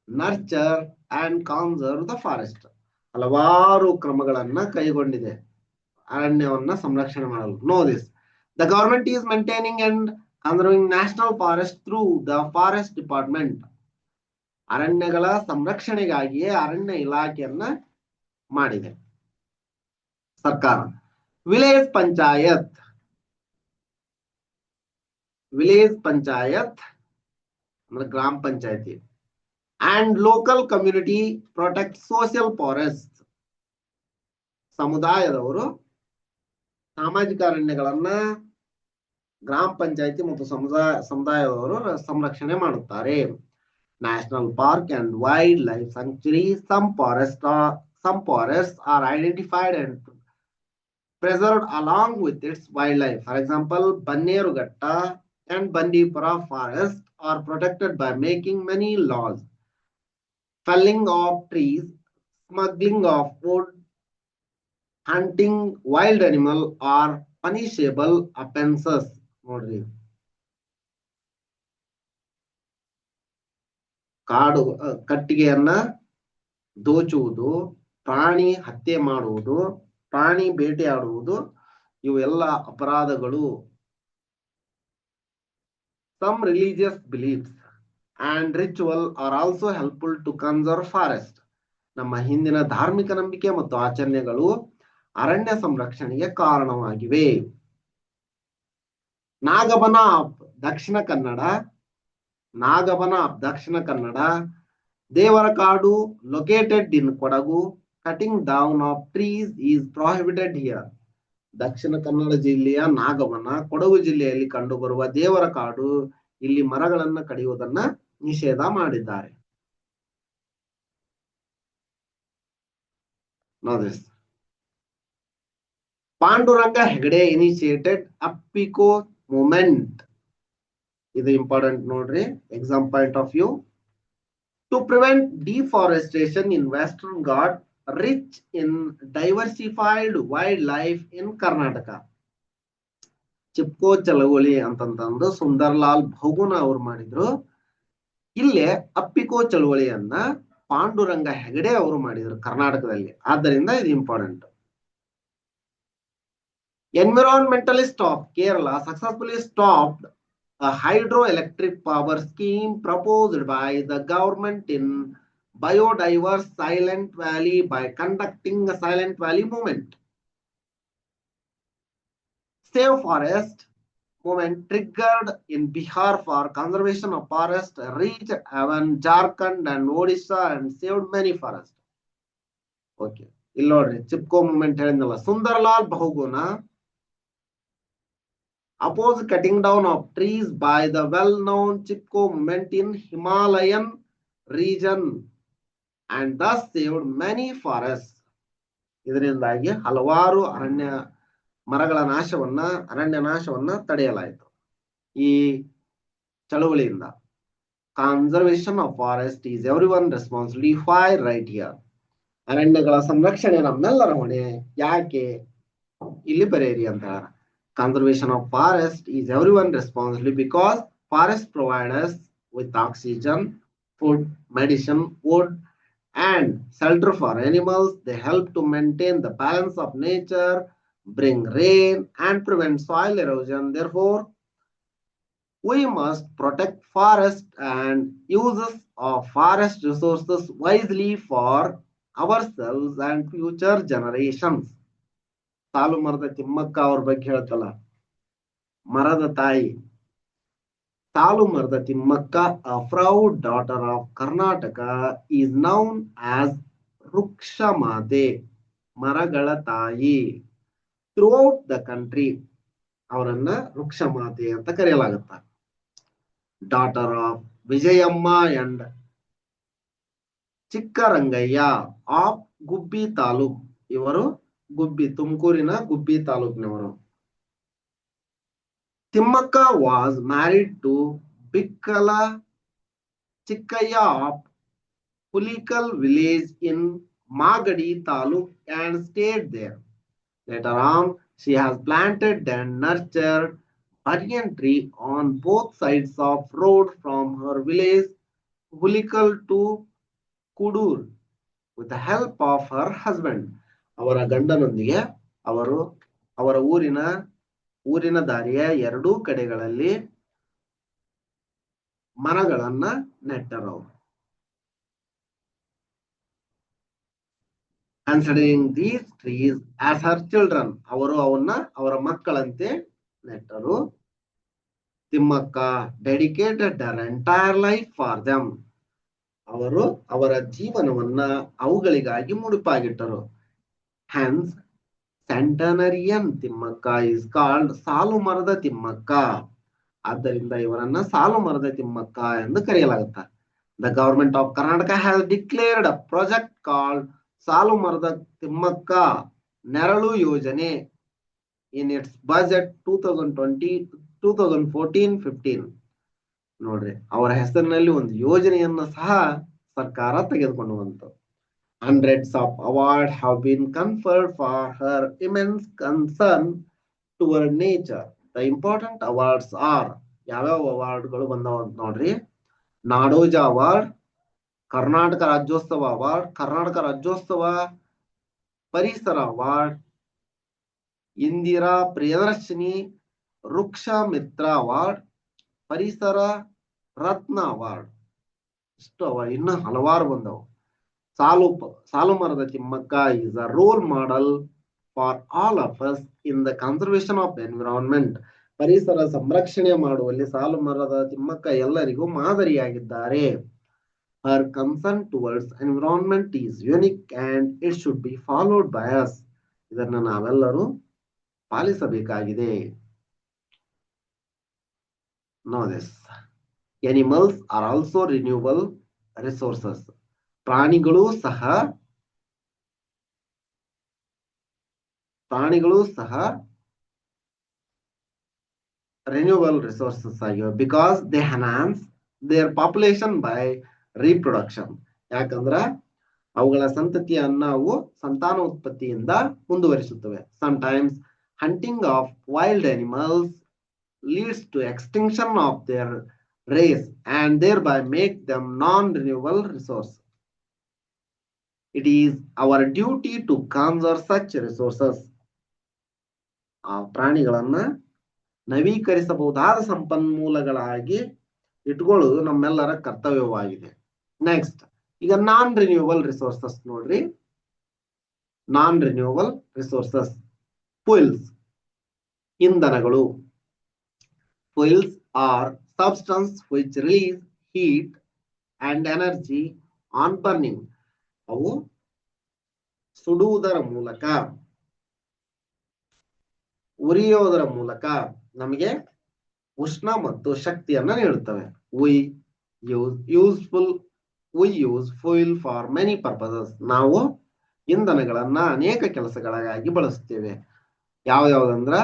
nurture and conserve the forest. ಹಲವಾರು ಕ್ರಮಗಳನ್ನ ಕೈಗೊಂಡಿದೆ ಅರಣ್ಯವನ್ನ ಸಂರಕ್ಷಣೆ ಮಾಡಲು. Know this. The government is maintaining and conserving national forest through the Forest Department. ಅರಣ್ಯಗಳ ಸಂರಕ್ಷಣೆಗಾಗಿಯೇ ಅರಣ್ಯ ಇಲಾಖೆಯನ್ನ ಮಾಡಿದೆ ಸರ್ಕಾರ. Village panchayat ಅಂದ್ರೆ ಗ್ರಾಮ ಪಂಚಾಯತಿ and local community protect social forest. ಸಮುದಾಯದವರು ಸಾಮಾಜಿಕ ಅರಣ್ಯಗಳನ್ನ ಗ್ರಾಮ ಪಂಚಾಯತಿ ಮತ್ತು ಸಮುದಾಯದವರು ಸಂರಕ್ಷಣೆ ಮಾಡುತ್ತಾರೆ. National Park and Wildlife Sanctuary. Some forests are identified and preserved along with its wildlife. For example, Bannerughatta and Bandipura forest are protected by making many laws. Felling of trees, smuggling of wood, hunting wild animal are punishable offenses. ನೋಡ್ರಿ, ಕಾಡು ಕಟ್ಟಿಗೆಯನ್ನ ದೋಚುವುದು, ಪ್ರಾಣಿ ಹತ್ಯೆ ಮಾಡುವುದು, ಪ್ರಾಣಿ ಬೇಟೆಯಾಡುವುದು ಇವೆಲ್ಲ ಅಪರಾಧಗಳು. Some religious beliefs and ritual are also helpful to conserve forest. ನಮ್ಮ ಹಿಂದಿನ ಧಾರ್ಮಿಕ ನಂಬಿಕೆ ಮತ್ತು ಆಚರಣೆಗಳು ಅರಣ್ಯ ಸಂರಕ್ಷಣೆಗೆ ಕಾರಣವಾಗಿವೆ. ನಾಗಬನ of Dakshina Kannada, ದೇವರಕಾಡು located in Kodagu. Cutting down of trees is prohibited here. Dakshina Kannada ಜಿಲ್ಲೆಯ ನಾಗವನ, ಕೊಡಗು ಜಿಲ್ಲೆಯಲ್ಲಿ ಕಂಡುಬರುವ ದೇವರಕಾಡು, ಇಲ್ಲಿ ಮರಗಳನ್ನ ಕಡಿಯುವುದನ್ನ ನಿಷೇಧ ಮಾಡಿದ್ದಾರೆ. Notice. Panduranga Hegde initiated Appiko movement. ಇದು ಇಂಪಾರ್ಟೆಂಟ್ ನೋಡ್ರಿ, exam point of view. To prevent deforestation in Western Ghats, rich in diversified wildlife in Karnataka. Chipko ಚಳವಳಿ ಅಂತಂತಂದು ಸುಂದರ್ಲಾಲ್ ಬಹುಗುಣ ಅವ್ರು ಮಾಡಿದ್ರು. ಇಲ್ಲೇ ಅಪ್ಪಿಕೋ ಚಳವಳಿಯನ್ನ ಪಾಂಡುರಂಗ ಹೆಗಡೆ ಅವರು ಮಾಡಿದ್ರು ಕರ್ನಾಟಕದಲ್ಲಿ. ಆದ್ದರಿಂದ ಇದು important. Environmentalist of Kerala successfully stopped a hydroelectric power scheme proposed by the government in biodiverse Silent Valley by conducting a Silent Valley movement. Save Forest movement triggered in Bihar for conservation of forest reached even Jharkhand and Odisha and saved many forests. Okay, ಇಲ್ಲಿ ನೋಡ್ರಿ Chipko movement ಹೇಳಿದ್ನಲ್ಲ, Sunderlal Bahuguna oppose cutting down of trees by the well-known Chipko movement in Himalayan region and thus saved many forests. ಇದರಿಂದಾಗಿ ಹಲವಾರು ಮರಗಳ ಅರಣ್ಯ ನಾಶವನ್ನ ತಡೆಯಲಾಯಿತು ಈ ಚಳವಳಿಯಿಂದ. Conservation of forest is everyone responsibility. Why write here? ಅರಣ್ಯಗಳ ಸಂರಕ್ಷಣೆ ನಮ್ಮೆಲ್ಲರ ಹೊಣೆ. ಯಾಕೆ? ಇಲ್ಲಿ ಬರೆಯಿರಿ ಅಂತ. Conservation of forest is everyone's responsibility because forests provide us with oxygen, food, medicine, wood, and shelter for animals. They help to maintain the balance of nature, bring rain, and prevent soil erosion. Therefore, we must protect forest and uses of forest resources wisely for ourselves and future generations. ಸಾಲು ಮರದ ತಿಮ್ಮಕ್ಕ ಅವ್ರ ಬಗ್ಗೆ ಹೇಳ್ತಲ್ಲ, ಮರದ ತಾಯಿ ಸಾಲು ಮರದ Thimmakka, a proud daughter of Karnataka, is known as ವೃಕ್ಷ ಮಾತೆ, ಮರಗಳ ತಾಯಿ. ಥ್ರೂಔಟ್ ದ ಕಂಟ್ರಿ ಅವರನ್ನ ವೃಕ್ಷ ಮಾತೆ ಅಂತ ಕರೆಯಲಾಗುತ್ತ. Daughter of Vijayamma and Chikkarangaiah of Gubbi taluk. ಇವರು ಗುಬ್ಬಿ, ತುಮಕೂರಿನ ಗುಬ್ಬಿ ತಾಲೂಕಿನವರು. Thimmakka was married to Bikkala Chikkaiah of Hulikal village in Magadi taluk and stayed there. Later on, she has planted and nurtured banyan tree on both sides of road from her village Hulikal to Kudur with the help of her husband. ಅವರ ಗಂಡನೊಂದಿಗೆ ಅವರ ಊರಿನ ದಾರಿಯ ಎರಡೂ ಕಡೆಗಳಲ್ಲಿ ಮರಗಳನ್ನ ನೆಟ್ಟರು. Considering these trees as her children, ಅವರು ಅವನ್ನ ಅವರ ಮಕ್ಕಳಂತೆ ನೆಟ್ಟರು. Thimmakka dedicated her entire life for them. ಅವರು ಅವರ ಜೀವನವನ್ನ ಅವುಗಳಿಗಾಗಿ ಮುಡುಪಾಗಿಟ್ಟರು. Hence, centenarian Thimmakka is called ಸಾಲು ಮರದ ತಿಮ್ಮಕ್ಕ. ಆದ್ದರಿಂದ ಇವರನ್ನ ಸಾಲು ಮರದ ತಿಮ್ಮಕ್ಕ ಎಂದು ಕರೆಯಲಾಗುತ್ತದೆ. The government of Karnataka has declared a project called ಸಾಲು ಮರದ ತಿಮ್ಮಕ್ಕ ನೆರಳು ಯೋಜನೆ in its budget 2014-15. ನೋಡ್ರಿ, ಅವರ ಹೆಸರಿನಲ್ಲಿ ಒಂದು ಯೋಜನೆಯನ್ನ ಸಹ ಸರ್ಕಾರ ತೆಗೆದುಕೊಂಡು ಬಂತು. Hundreds of awards have been conferred for her immense concern toward nature. The important awards are, ಯಾವ್ಯಾವ ಅವಾರ್ಡ್ಗಳು ಬಂದವ ಅಂತ ನೋಡ್ರಿ. ನಾಡೋಜ ಅವಾರ್ಡ್, ಕರ್ನಾಟಕ ರಾಜ್ಯೋತ್ಸವ ಅವಾರ್ಡ್, ಕರ್ನಾಟಕ ರಾಜ್ಯೋತ್ಸವ ಪರಿಸರ ಅವಾರ್ಡ್, ಇಂದಿರಾ ಪ್ರಿಯದರ್ಶಿನಿ ವೃಕ್ಷ ಮಿತ್ರ ಅವಾರ್ಡ್, ಪರಿಸರ ರತ್ನ ಅವಾರ್ಡ್. ಇಷ್ಟು ಅವಾರ್ಡ್, ಇನ್ನು ಹಲವಾರು ಬಂದವು. ಸಾಲು ಮರದ Thimmakka is a role model for all of us in the conservation of the environment. ಪರಿಸರ ಸಂರಕ್ಷಣೆ ಮಾಡುವಲ್ಲಿ ಸಾಲು ಮರದ ತಿಮ್ಮಕ್ಕ ಎಲ್ಲರಿಗೂ ಮಾದರಿಯಾಗಿದ್ದಾರೆ. Her concern towards environment is unique and it should be followed by us. ಇದನ್ನ ನಾವೆಲ್ಲರೂ ಪಾಲಿಸಬೇಕಾಗಿದೆ. Know this. Animals are also renewable resources. ಪ್ರಾಣಿಗಳು ಸಹ renewable resources ಆಗಿವೆ because they enhance their population by reproduction. ಯಾಕಂದ್ರ ಅವುಗಳ ಸಂತತಿಯನ್ನು ನಾವು ಸಂತಾನೋತ್ಪತ್ತಿಯಿಂದ ಮುಂದುವರಿಸುತ್ತವೆ. Sometimes hunting of wild animals leads to extinction of their race and thereby make them non-renewable resource. It is our duty to conserve such resources. ಆ ಪ್ರಾಣಿಗಳನ್ನ ನವೀಕರಿಸಬಹುದಾದ ಸಂಪನ್ಮೂಲಗಳಾಗಿ ಇಟ್ಕೊಳ್ಳುವುದು ನಮ್ಮೆಲ್ಲರ ಕರ್ತವ್ಯವಾಗಿದೆ. Next, ಈಗ ನಾನ್ ರಿನ್ಯೂವಬಲ್ ರಿಸೋರ್ಸಸ್ ನೋಡ್ರಿ. ನಾನ್ ರಿನ್ಯೂವಬಲ್ ರಿಸೋರ್ಸಸ್, ಫ್ಯೂಯಲ್ಸ್, ಇಂಧನಗಳು. Fuels are substances which release heat and energy on burning. ಅವು ಸುಡುವುದರ ಮೂಲಕ, ಉರಿಯೋದರ ಮೂಲಕ ನಮಗೆ ಉಷ್ಣ ಮತ್ತು ಶಕ್ತಿಯನ್ನ ನೀಡುತ್ತವೆ. We use fuel for many purposes. ನಾವು ಇಂಧನಗಳನ್ನ ಅನೇಕ ಕೆಲಸಗಳಿಗಾಗಿ ಬಳಸುತ್ತೇವೆ. ಯಾವ್ಯಾವ್ದಂದ್ರ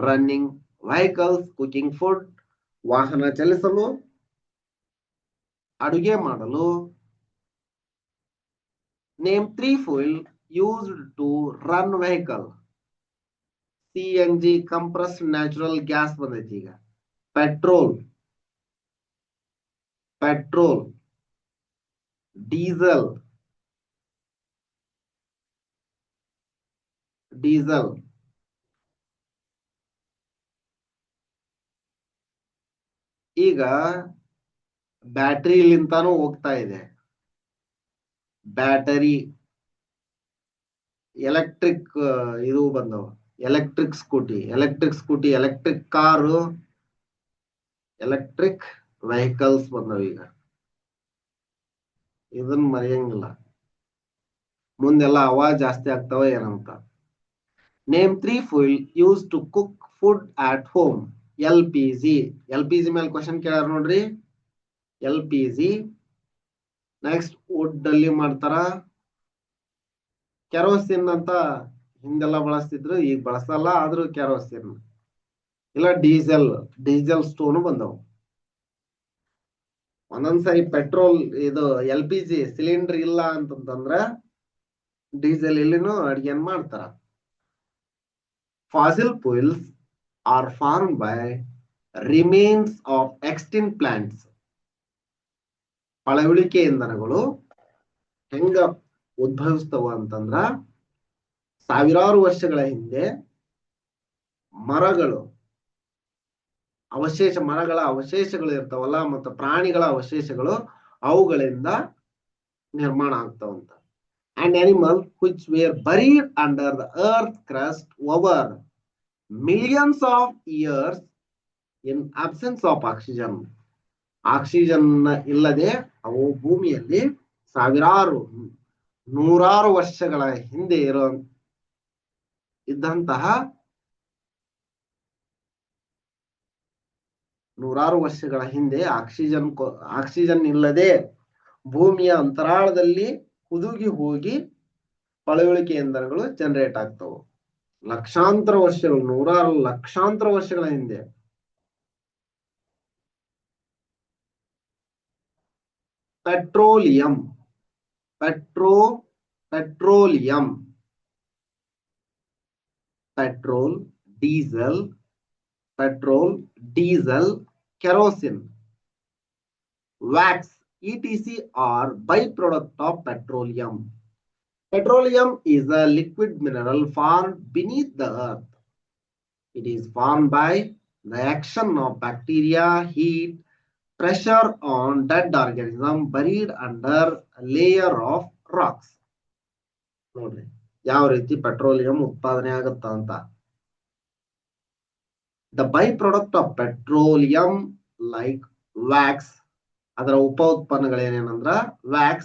ರನ್ನಿಂಗ್ ವೆಹಿಕಲ್ಸ್, ಕುಕಿಂಗ್ ಫುಡ್, ವಾಹನ ಚಲಿಸಲು, ಅಡುಗೆ ಮಾಡಲು. Name 3 fuel used to run vehicle. CNG, compressed natural gas ಬಂದೈತಿ. ಈಗ ಪೆಟ್ರೋಲ್, ಡೀಸೆಲ್, ಈಗ ಬ್ಯಾಟರಿಲಿಂತಾನು ಹೋಗ್ತಾ ಇದೆ. ಬ್ಯಾಟರಿ, ಎಲೆಕ್ಟ್ರಿಕ್ ಇದು ಬಂದವ, electric scooty, electric car, electric vehicles ಬಂದವ. ಈಗ ಇದನ್ನ ಮರೆಯಂಗಿಲ್ಲ, ಮುಂದೆಲ್ಲ ಅವಾಜ್ ಜಾಸ್ತಿ ಆಗ್ತಾವ ಏನಂತ. Name 3 fuel used to cook food at home. LPG ಮೇಲೆ ಕ್ವಶನ್ ಕೇಳ್ಯಾರ ನೋಡ್ರಿ. LPG. ನೆಕ್ಸ್ಟ್ ವುಡ್ ಅಲ್ಲಿ ಮಾಡ್ತಾರ. ಕೆರೋಸಿನ್ ಅಂತ ಹಿಂದೆಲ್ಲ ಬಳಸ್ತಿದ್ರು, ಈಗ ಬಳಸಲ್ಲ, ಆದ್ರೂ ಕೆರೋಸಿನ್ ಇಲ್ಲ ಡೀಸೆಲ್ ಸ್ಟೋನ್ ಬಂದವು. ಒಂದೊಂದ್ಸರಿ ಪೆಟ್ರೋಲ್ ಇದು LPG ಸಿಲಿಂಡರ್ ಇಲ್ಲ ಅಂತಂದ್ರ ಡೀಸೆಲ್ ಇಲ್ಲಿನೂ ಅಡಿಗೆನ್ ಮಾಡ್ತಾರ. Fossil fuels are formed by remains of extinct plants. ಪಳವಳಿಕೆ ಇಂಧನಗಳು ಹೆಂಗ ಉದ್ಭವಿಸ್ತವ ಅಂತಂದ್ರ, ಸಾವಿರಾರು ವರ್ಷಗಳ ಹಿಂದೆ ಮರಗಳ ಅವಶೇಷಗಳು ಇರ್ತಾವಲ್ಲ, ಮತ್ತು ಪ್ರಾಣಿಗಳ ಅವಶೇಷಗಳು, ಅವುಗಳಿಂದ ನಿರ್ಮಾಣ ಆಗ್ತಾವಂತ. And animals which were buried under the earth crust over millions of years in absence of oxygen. Oxygen ಇಲ್ಲದೆ ಅವು ಭೂಮಿಯಲ್ಲಿ ನೂರಾರು ವರ್ಷಗಳ ಹಿಂದೆ ಇದ್ದಂತಹ ನೂರಾರು ವರ್ಷಗಳ ಹಿಂದೆ ಆಕ್ಸಿಜನ್ ಇಲ್ಲದೆ ಭೂಮಿಯ ಅಂತರಾಳದಲ್ಲಿ ಹುದುಗಿ ಹೋಗಿ ಪಳವಳಿಕೆ ಇಂಧನಗಳು ಜನರೇಟ್ ಆಗ್ತವು. ಲಕ್ಷಾಂತರ ವರ್ಷಗಳು, ಲಕ್ಷಾಂತರ ವರ್ಷಗಳ ಹಿಂದೆ. Petroleum, petrol, kerosene, wax, etc. are byproduct of petroleum. Petroleum is a liquid mineral formed beneath the earth. It is formed by the action of bacteria, heat, pressure on dead organism buried under a layer of rocks. ನೋಡ್ರಿ ಯಾವ ರೀತಿ petroleum ಉತ್ಪಾದನೆ ಆಗುತ್ತ ಅಂತ. The byproduct of petroleum like wax, ಅದರ ಉಪ ಉತ್ಪನ್ನಗಳೇನೇನಂದ್ರ wax,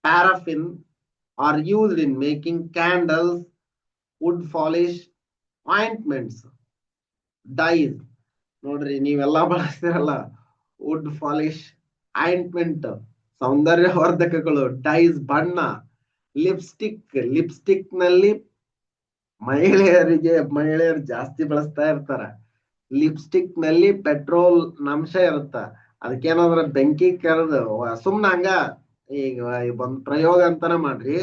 paraffin are used in making candles, wood polish, ointments, dyes. ನೋಡ್ರಿ ನೀವೆಲ್ಲ ಬಳಸ್ತಿರಲ್ಲ, ವುಡ್ ಪಾಲಿಶ್, ಆಯಿಂಟ್ಮೆಂಟ್, ಸೌಂದರ್ಯವರ್ಧಕಗಳು, ಡೈಸ್, ಬಣ್ಣ, ಲಿಪ್ಸ್ಟಿಕ್ ನಲ್ಲಿ ಮಹಿಳೆಯರು ಜಾಸ್ತಿ ಬಳಸ್ತಾ ಇರ್ತಾರ. ಲಿಪ್ಸ್ಟಿಕ್ ನಲ್ಲಿ ಪೆಟ್ರೋಲ್ ಅಂಶ ಇರುತ್ತ. ಅದಕ್ಕೇನಾದ್ರ ಬೆಂಕಿ ಕರೆದು ಸುಮ್ನ ಹಂಗ ಈಗ ಒಂದ್ ಪ್ರಯೋಗ ಅಂತಾನೆ ಮಾಡ್ರಿ.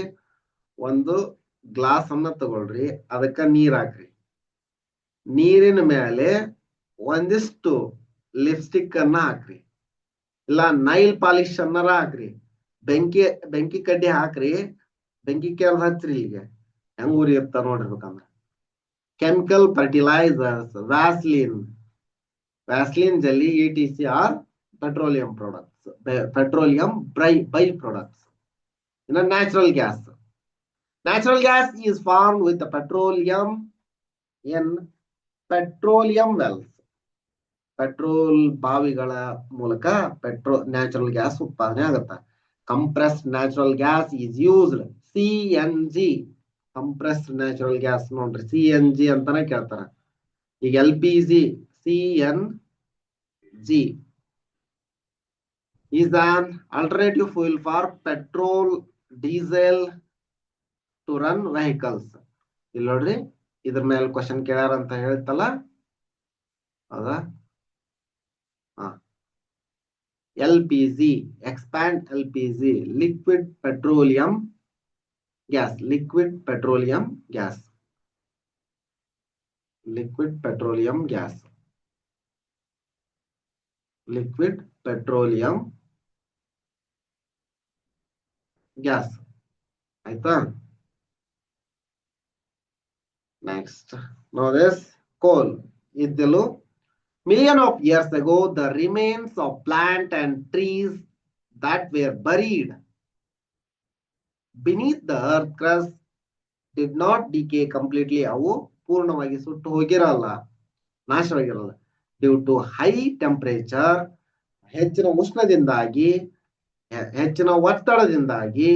ಒಂದು ಗ್ಲಾಸ್ ಅನ್ನ ತಗೊಳ್ರಿ, ಅದಕ್ಕ ನೀರ್ ಹಾಕ್ರಿ, ನೀರಿನ ಮೇಲೆ ಒಂದಿಷ್ಟು ಲಿಪ್ಸ್ಟಿಕ್ ಅನ್ನ ಹಾಕ್ರಿ, ಇಲ್ಲ ನೈಲ್ ಪಾಲಿಶ್ ಅನ್ನಾರ ಹಾಕ್ರಿ, ಬೆಂಕಿ ಕಡ್ಡಿ ಹಾಕ್ರಿ, ಬೆಂಕಿ ಕೆರೆದು ಹಚ್ಚ್ರಿ. ಈಗ ಹೆಂಗ್ ಉರಿ ಇರ್ತಾರ ನೋಡಿರ್ಬೇಕಂದ್ರ. Chemical fertilisers, Vaseline jelly, etc. are petroleum products, petroleum by products. In a natural gas is formed with the petroleum in petroleum wells. Petrol ಬಾವಿಗಳ ಮೂಲಕ ನ್ಯಾಚುರಲ್ ಗ್ಯಾಸ್ ಉತ್ಪಾದನೆ ಆಗುತ್ತೆ. Compressed natural gas is used. CNG, compressed natural gas ನೋಡ್ರಿ, CNG ಅಂತಾನೆ ಕೇಳ್ತಾರ. ಈಗ LPG CNG is an alternative fuel for petrol, diesel to run vehicles. ಇಲ್ಲಿ ನೋಡ್ರಿ ಇದ್ರ ಮೇಲೆ ಕ್ವಶನ್ ಕೇಳ್ಯಾರ ಅಂತ ಹೇಳ್ತಲ್ಲ, ಹೌದಾ? LPG, expand LPG, liquid petroleum gas, liquid petroleum gas, liquid petroleum gas, liquid petroleum gas. ಆಯ್ತಾ? Next, now this coal ಇದ್ದಲು million of years ago the remains of plant and trees that were buried beneath the earth crust did not decay completely. ಅವು ಪೂರ್ಣವಾಗಿ ಸುಟ್ಟು ಹೋಗಿರಲ್ಲ, ನಾಶವಾಗಿರಲ್ಲ. Due to high temperature, ಹೆಚ್ಚಿನ ಉಷ್ಣದಿಂದಾಗಿ, ಹೆಚ್ಚಿನ ಒತ್ತಡದಿಂದಾಗಿ,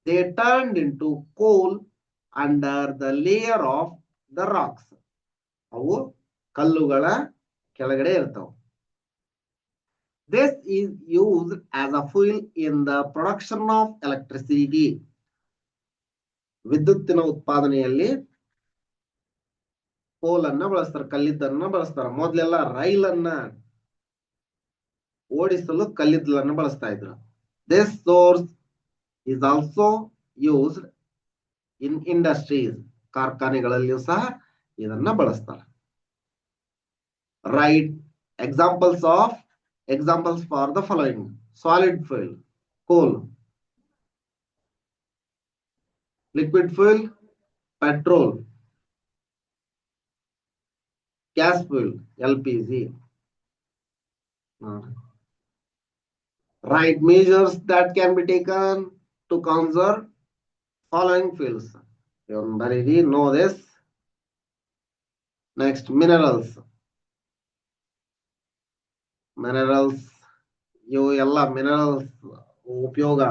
they turned into coal under the layer of the rocks. ಅವು ಕಲ್ಲುಗಳ ಕೆಳಗಡೆ ಇರ್ತಾವ. This is used as a fuel in the production of electricity. ವಿದ್ಯುತ್ತಿನ ಉತ್ಪಾದನೆಯಲ್ಲಿ ಕೋಲ್ ಅನ್ನ ಬಳಸ್ತಾರೆ, ಕಲ್ಲಿದ್ದನ್ನ ಬಳಸ್ತಾರೆ. ಮೊದಲೆಲ್ಲ ರೈಲನ್ನ ಓಡಿಸಲು ಕಲ್ಲಿದ್ದಲನ್ನು ಬಳಸ್ತಾ ಇದ್ರು. This source is also used in industries. ಕಾರ್ಖಾನೆಗಳಲ್ಲಿಯೂ ಸಹ ಇದನ್ನ ಬಳಸ್ತಾರೆ. Write examples for the following: solid fuel, coal; liquid fuel, petrol; gas fuel, LPG. Write measures that can be taken to conserve following fuels. You know this. Next, minerals. ಇವು ಎಲ್ಲ minerals ಉಪಯೋಗ,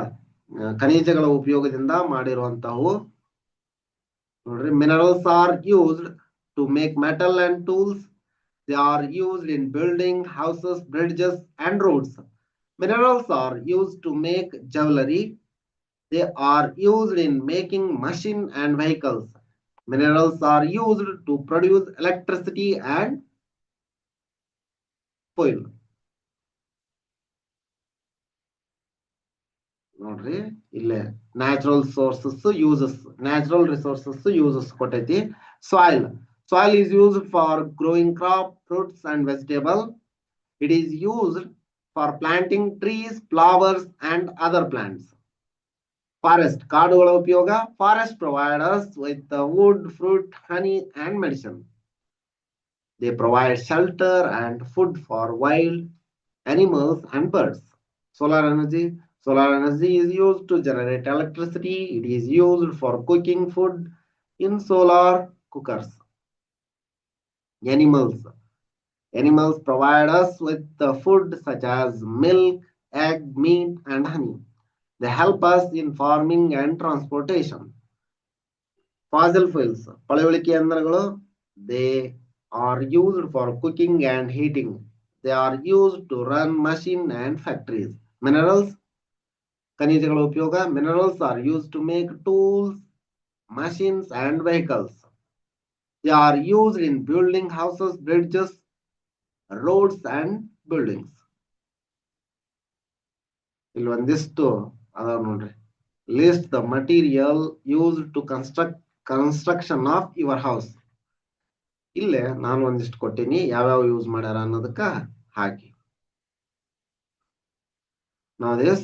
ಖನಿಜಗಳ ಉಪಯೋಗದಿಂದ ಮಾಡಿರುವಂತವು. ನೋಡ್ರಿ, minerals are used to make metal and tools. They are used in building houses, bridges and roads. Minerals are used to make jewellery. They are used in making machine and vehicles. Minerals are used to produce electricity and fuel. ನೋಡ್ರಿ, ಇಲ್ಲೇ natural sources uses, natural resources uses ಕೊಟ್ಟೈತಿ. ಸಾಯಿಲ್ is used for growing crop, fruits and vegetable. It is used for planting trees, flowers and other plants. Forest, ಕಾಡುಗಳ ಉಪಯೋಗ. Forest provide us with the wood, fruit, honey and medicine. They provide shelter and food for wild animals and birds. Solar energy is used to generate electricity. It is used for cooking food in solar cookers. Animals provide us with the food such as milk, egg, meat and honey. They help us in farming and transportation. Fossil fuels, ಪಳೆಯುಳಿಕೆ ಇಂಧನಗಳು. They are used for cooking and heating. They are used to run machine and factories. Minerals, ಖನಿಜಗಳ ಉಪಯೋಗ. Minerals are used to make tools, machines and vehicles. They are used in building houses, bridges, roads and buildings. ಇಲ್ಲಿ ಒಂದಿಷ್ಟು ಅದಾವ ನೋಡ್ರಿ. List the material used to construction of your house. ಇಲ್ಲೇ ನಾನು ಒಂದಿಷ್ಟು ಕೊಟ್ಟಿನಿ, ಯಾವ್ಯಾವ ಯೂಸ್ ಮಾಡ್ಯಾರ ಅನ್ನೋದಕ್ಕ ಹಾಕಿ. Now this,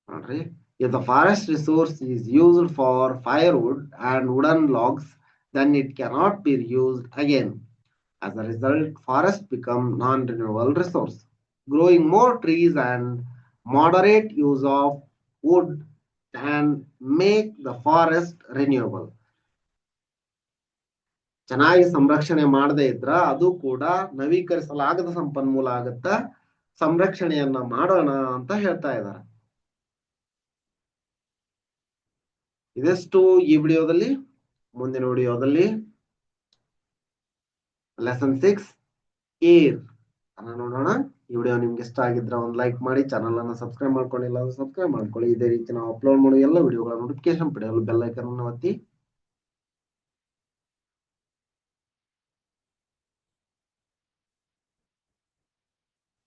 ನೋಡ್ರಿ, if the forest resource is used for firewood and wooden logs, then it cannot be used again. As a result, forests become non-renewable resource. Growing more trees and moderate use of wood can make the forest renewable. ಚೆನ್ನಾಗಿ ಸಂರಕ್ಷಣೆ ಮಾಡದೇ ಇದ್ರ ಅದು ಕೂಡ ನವೀಕರಿಸಲಾಗದ ಸಂಪನ್ಮೂಲ ಆಗುತ್ತ. ಸಂರಕ್ಷಣೆಯನ್ನ ಮಾಡೋಣ ಅಂತ ಹೇಳ್ತಾ ಇದ್ದಾರೆ. ಇದೆಷ್ಟು ಈ ವಿಡಿಯೋದಲ್ಲಿ. ಮುಂದಿನ ವಿಡಿಯೋದಲ್ಲಿ ಲೆಸನ್ 6 ಏರ್ ಅನ್ನ ನೋಡೋಣ. ಈ ವಿಡಿಯೋ ನಿಮ್ಗೆ ಇಷ್ಟ ಆಗಿದ್ರೆ ಒಂದು ಲೈಕ್ ಮಾಡಿ, ಚಾನಲ್ ಅನ್ನು ಸಬ್ಸ್ಕ್ರೈಬ್ ಮಾಡ್ಕೊಂಡಿಲ್ಲ ಅಂದ್ರೆ ಸಬ್ಸ್ಕ್ರೈಬ್ ಮಾಡ್ಕೊಳ್ಳಿ. ಇದೇ ರೀತಿ ನಾವು ಅಪ್ಲೋಡ್ ಮಾಡೋ ಎಲ್ಲ ವಿಡಿಯೋಗಳ ನೋಟಿಫಿಕೇಶನ್ ಪಡೆಯಲು ಬೆಲ್ ಐಕನ್ ಅನ್ನು ಒತ್ತಿ.